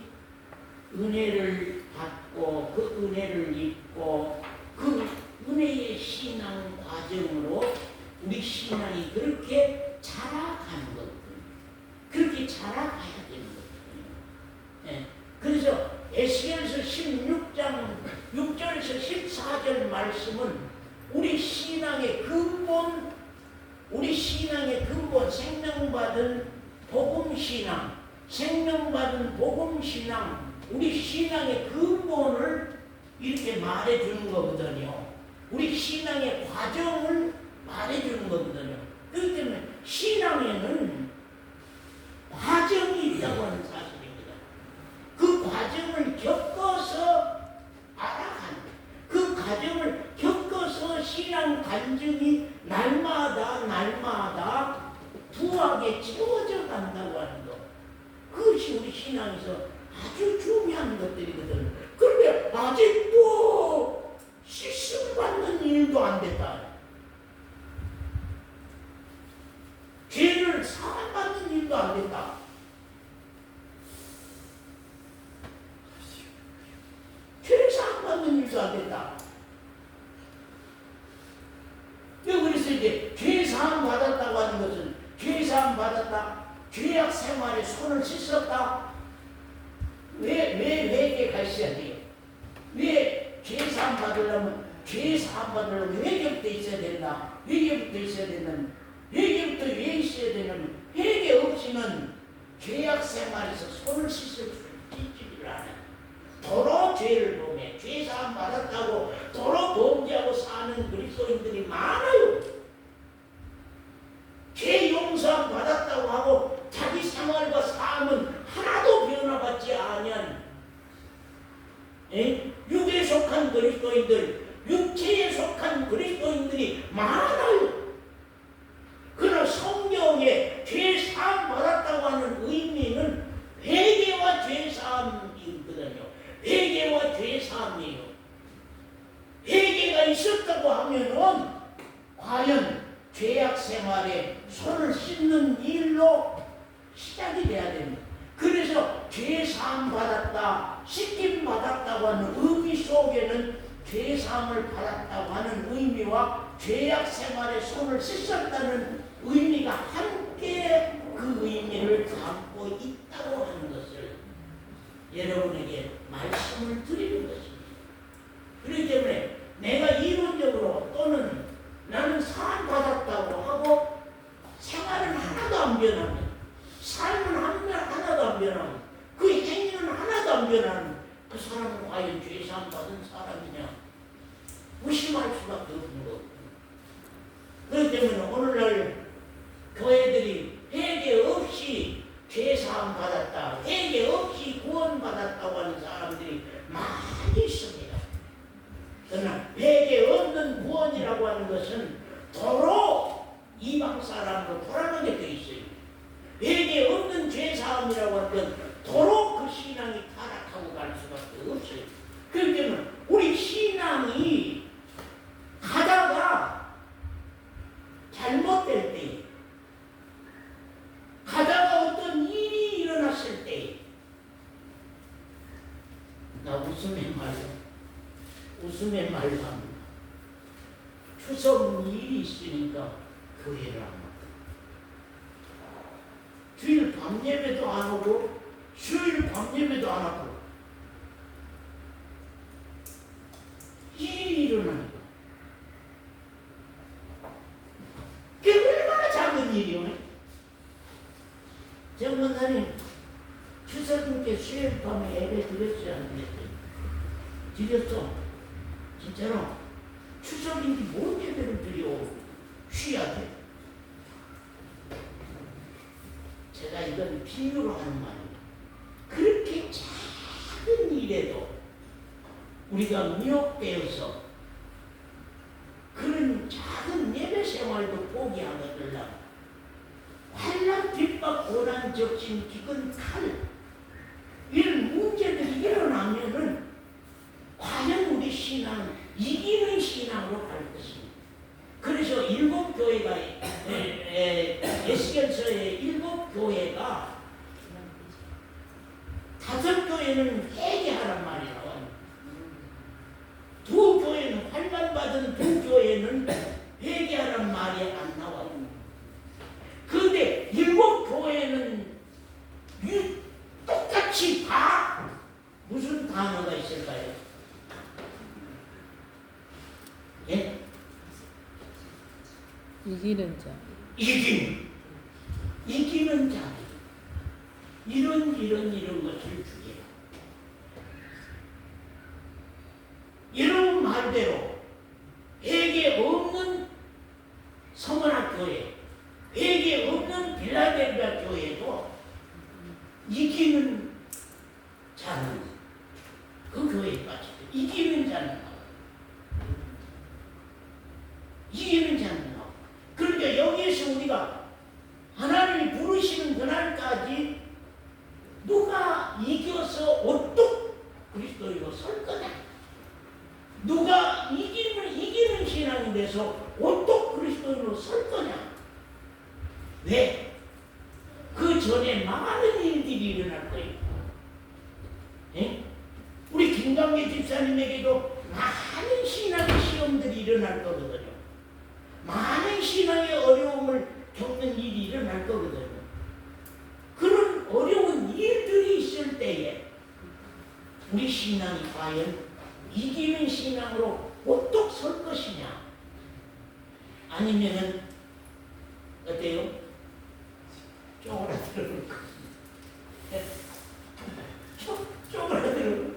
은혜를 받고 그 은혜를 입고 그 은혜의 신앙 과정으로 우리 신앙이 그렇게 자라가는 것들, 그렇게 자라가야 되는 것들이에요. 네. 그래서 에스겔서 16장 6절에서 14절 말씀은 우리 신앙의 근본, 우리 신앙의 근본, 생명받은 복음신앙, 생명받은 복음신앙, 우리 신앙의 근본을 이렇게 말해주는 거거든요. 우리 신앙의 과정을 말해주는 거거든요. 그렇기 때문에 신앙에는 과정이 있다고 하는 사실입니다. 그 과정을 겪어서 알아가는, 그 과정을 겪어서 신앙 간증이 날마다 부하게 채워져 간다고 하는 것. 그것이 우리 신앙에서 아주 중요한 것들이거든. 그런데 아직도 씻음 받는 일도 안 됐다. 죄를 사함 받는 일도 안 됐다. 죄를 사함 받는 일도 안 됐다. 그래서 이제 죄 사함 받았다고 하는 것은 죄 사함 받았다, 죄악 생활에 손을 씻었다. 왜 회개가 있어야 돼요? 왜 죄 사함 받으려면 회개부터 있어야 된다. 회개부터 있어야 된다면 회개부터 왜 있어야 되냐면 회개 없이는 죄악 생활에서 손을 씻지를 않아요. 도로 죄를 범해 죄 사함 받았다고 도로 범죄하고 사는 그리스도인들이 많아요. 죄 용서함 받았다고 하고 자기 생활과 삶은 하나도 변화받지 아니한 육에 속한 그리스도인들, 육체에 속한 그리스도인들이 많아요. 그러나 성경에 죄 사함 받았다고 하는 의미는 회개와 죄 사함이거든요. 회개와 죄 사함이에요. 회개가 있었다고 하면은 과연 죄악 생활에 손을 씻는 일로 시작이 돼야 됩니다. 그래서 죄 사함 받았다, 씻김 받았다고 하는 의미 속에는 죄 사함을 받았다고 하는 의미와 죄악 생활에 손을 씻었다는 의미가 함께 그 의미를 담고 있다고 하는 것을 여러분에게 말씀을 드리는 것입니다. 그렇기 때문에 내가 이론적으로 또는 나는 사함 받았다고 하고 생활은 하나도 안 변하면, 삶은 하나도 안 변하면, 그 행위는 하나도 안 변하면 그 사람은 과연 죄 사함 받은 사람이냐? 의심할 수밖에 없는 거거든요. 그렇기 때문에 오늘날 교회들이 회개 없이 죄 사함 받았다, 회개 없이 구원 받았다고 하는 사람들이 많이 있습니다. 그러나 회개 없는 구원이라고 하는 것은 도로 이방 사람으로 돌아가게 돼 있어요. 회개 없는 죄 사함이라고 하는 건 도로 그 신앙이 타락하고 갈 수밖에 없어요. 그렇기 때문에 우리 신앙이 가다가 잘못될 때, 가다가 어떤 일이 일어났을 때, 나 웃음의 말로 합니다. 추석 일이 있으니까 교회를 안 왔다. 주일 밤 예배도 안 오고 수요일 밤 예배도 안 하고 일이 일어나니까 그게 얼마나 작은 일이요. 정문사님 추석님께 수요일 밤에 예배 드렸지 않겠어요? 드렸어. 진짜로 추석인지 뭔 예배를 드려. 쉬어야 돼. 이건 비유로 하는 말이에요. 그렇게 작은 일에도 우리가 미혹되어서 그런 작은 예배 생활도 포기하거들라 환난 핍박 고난 적신 기근 칼 이런 문제들이 일어나면은 과연 우리 신앙 이기는 신앙으로 갈 것입니다. 그래서 일곱 교회가 에스겔서의 일곱 교회가 다섯 교회는 회개하란 말이 나와요. 두 교회는 환난받은 두 교회는 회개하란 말이 안 나와요. 그런데 일곱 교회는 똑같이 다 무슨 단어가 있을까요? 예? 이기는 자. 이기는 자. 이런 것을 주게. 이런 말대로 회개 없는 서머나 교회, 회개 없는 빌라델비아 교회도 이기는 자는 그 교회에 빠지죠. 이기는 자는 나와요. 이기는 자는 나와요. 그러니까 여기에서 우리가 하나님이 부르시는 그날까지 누가 이겨서 어떻게 그리스도로 설 거냐? 누가 이기는 신앙이 돼서 어떻게 그리스도로 설 거냐? 왜? 그 전에 많은 일들이 일어날 거예요. 예? 우리 김광계 집사님에게도 많은 신앙의 시험들이 일어날 거거든요. 많은 신앙의 어려움을 겪는 일이 일어날 거거든요. 그런 어려운 일들이 있을 때에 우리 신앙이 과연 이기는 신앙으로 어떻게 설 것이냐? 아니면은 어때요? 쪼그라들어. 쪼그라들어.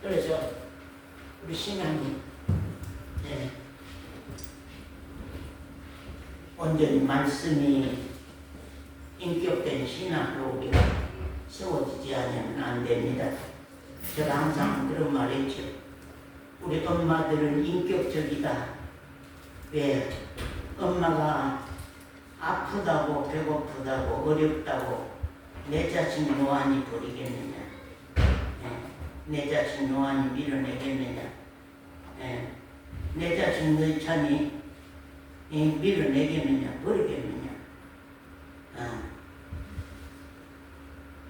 그래서 우리 신앙이 온전히 말씀이 인격된 신앙으로 우리가 세워지지 않으면 안 됩니다. 제가 항상 그런 말 했죠. 우리 엄마들은 인격적이다. 왜? 엄마가 아프다고 배고프다고 어렵다고 내 자식 노안이 버리겠느냐? 내 자식 노안이 밀어내겠느냐? 내 자식 너희찬이 밀어내겠느냐? 버리겠느냐?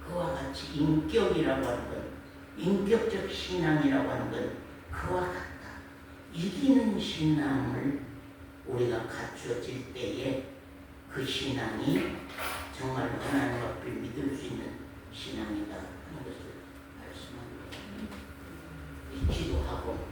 그와 같이 인격이라고 하는 건, 인격적 신앙이라고 하는 건 그와 같다. 이기는 신앙을 우리가 갖추어질 때에 그 신앙이 정말 하나님 앞에 믿을 수 있는 신앙이다 하는 것을 말씀합니다. 기도하고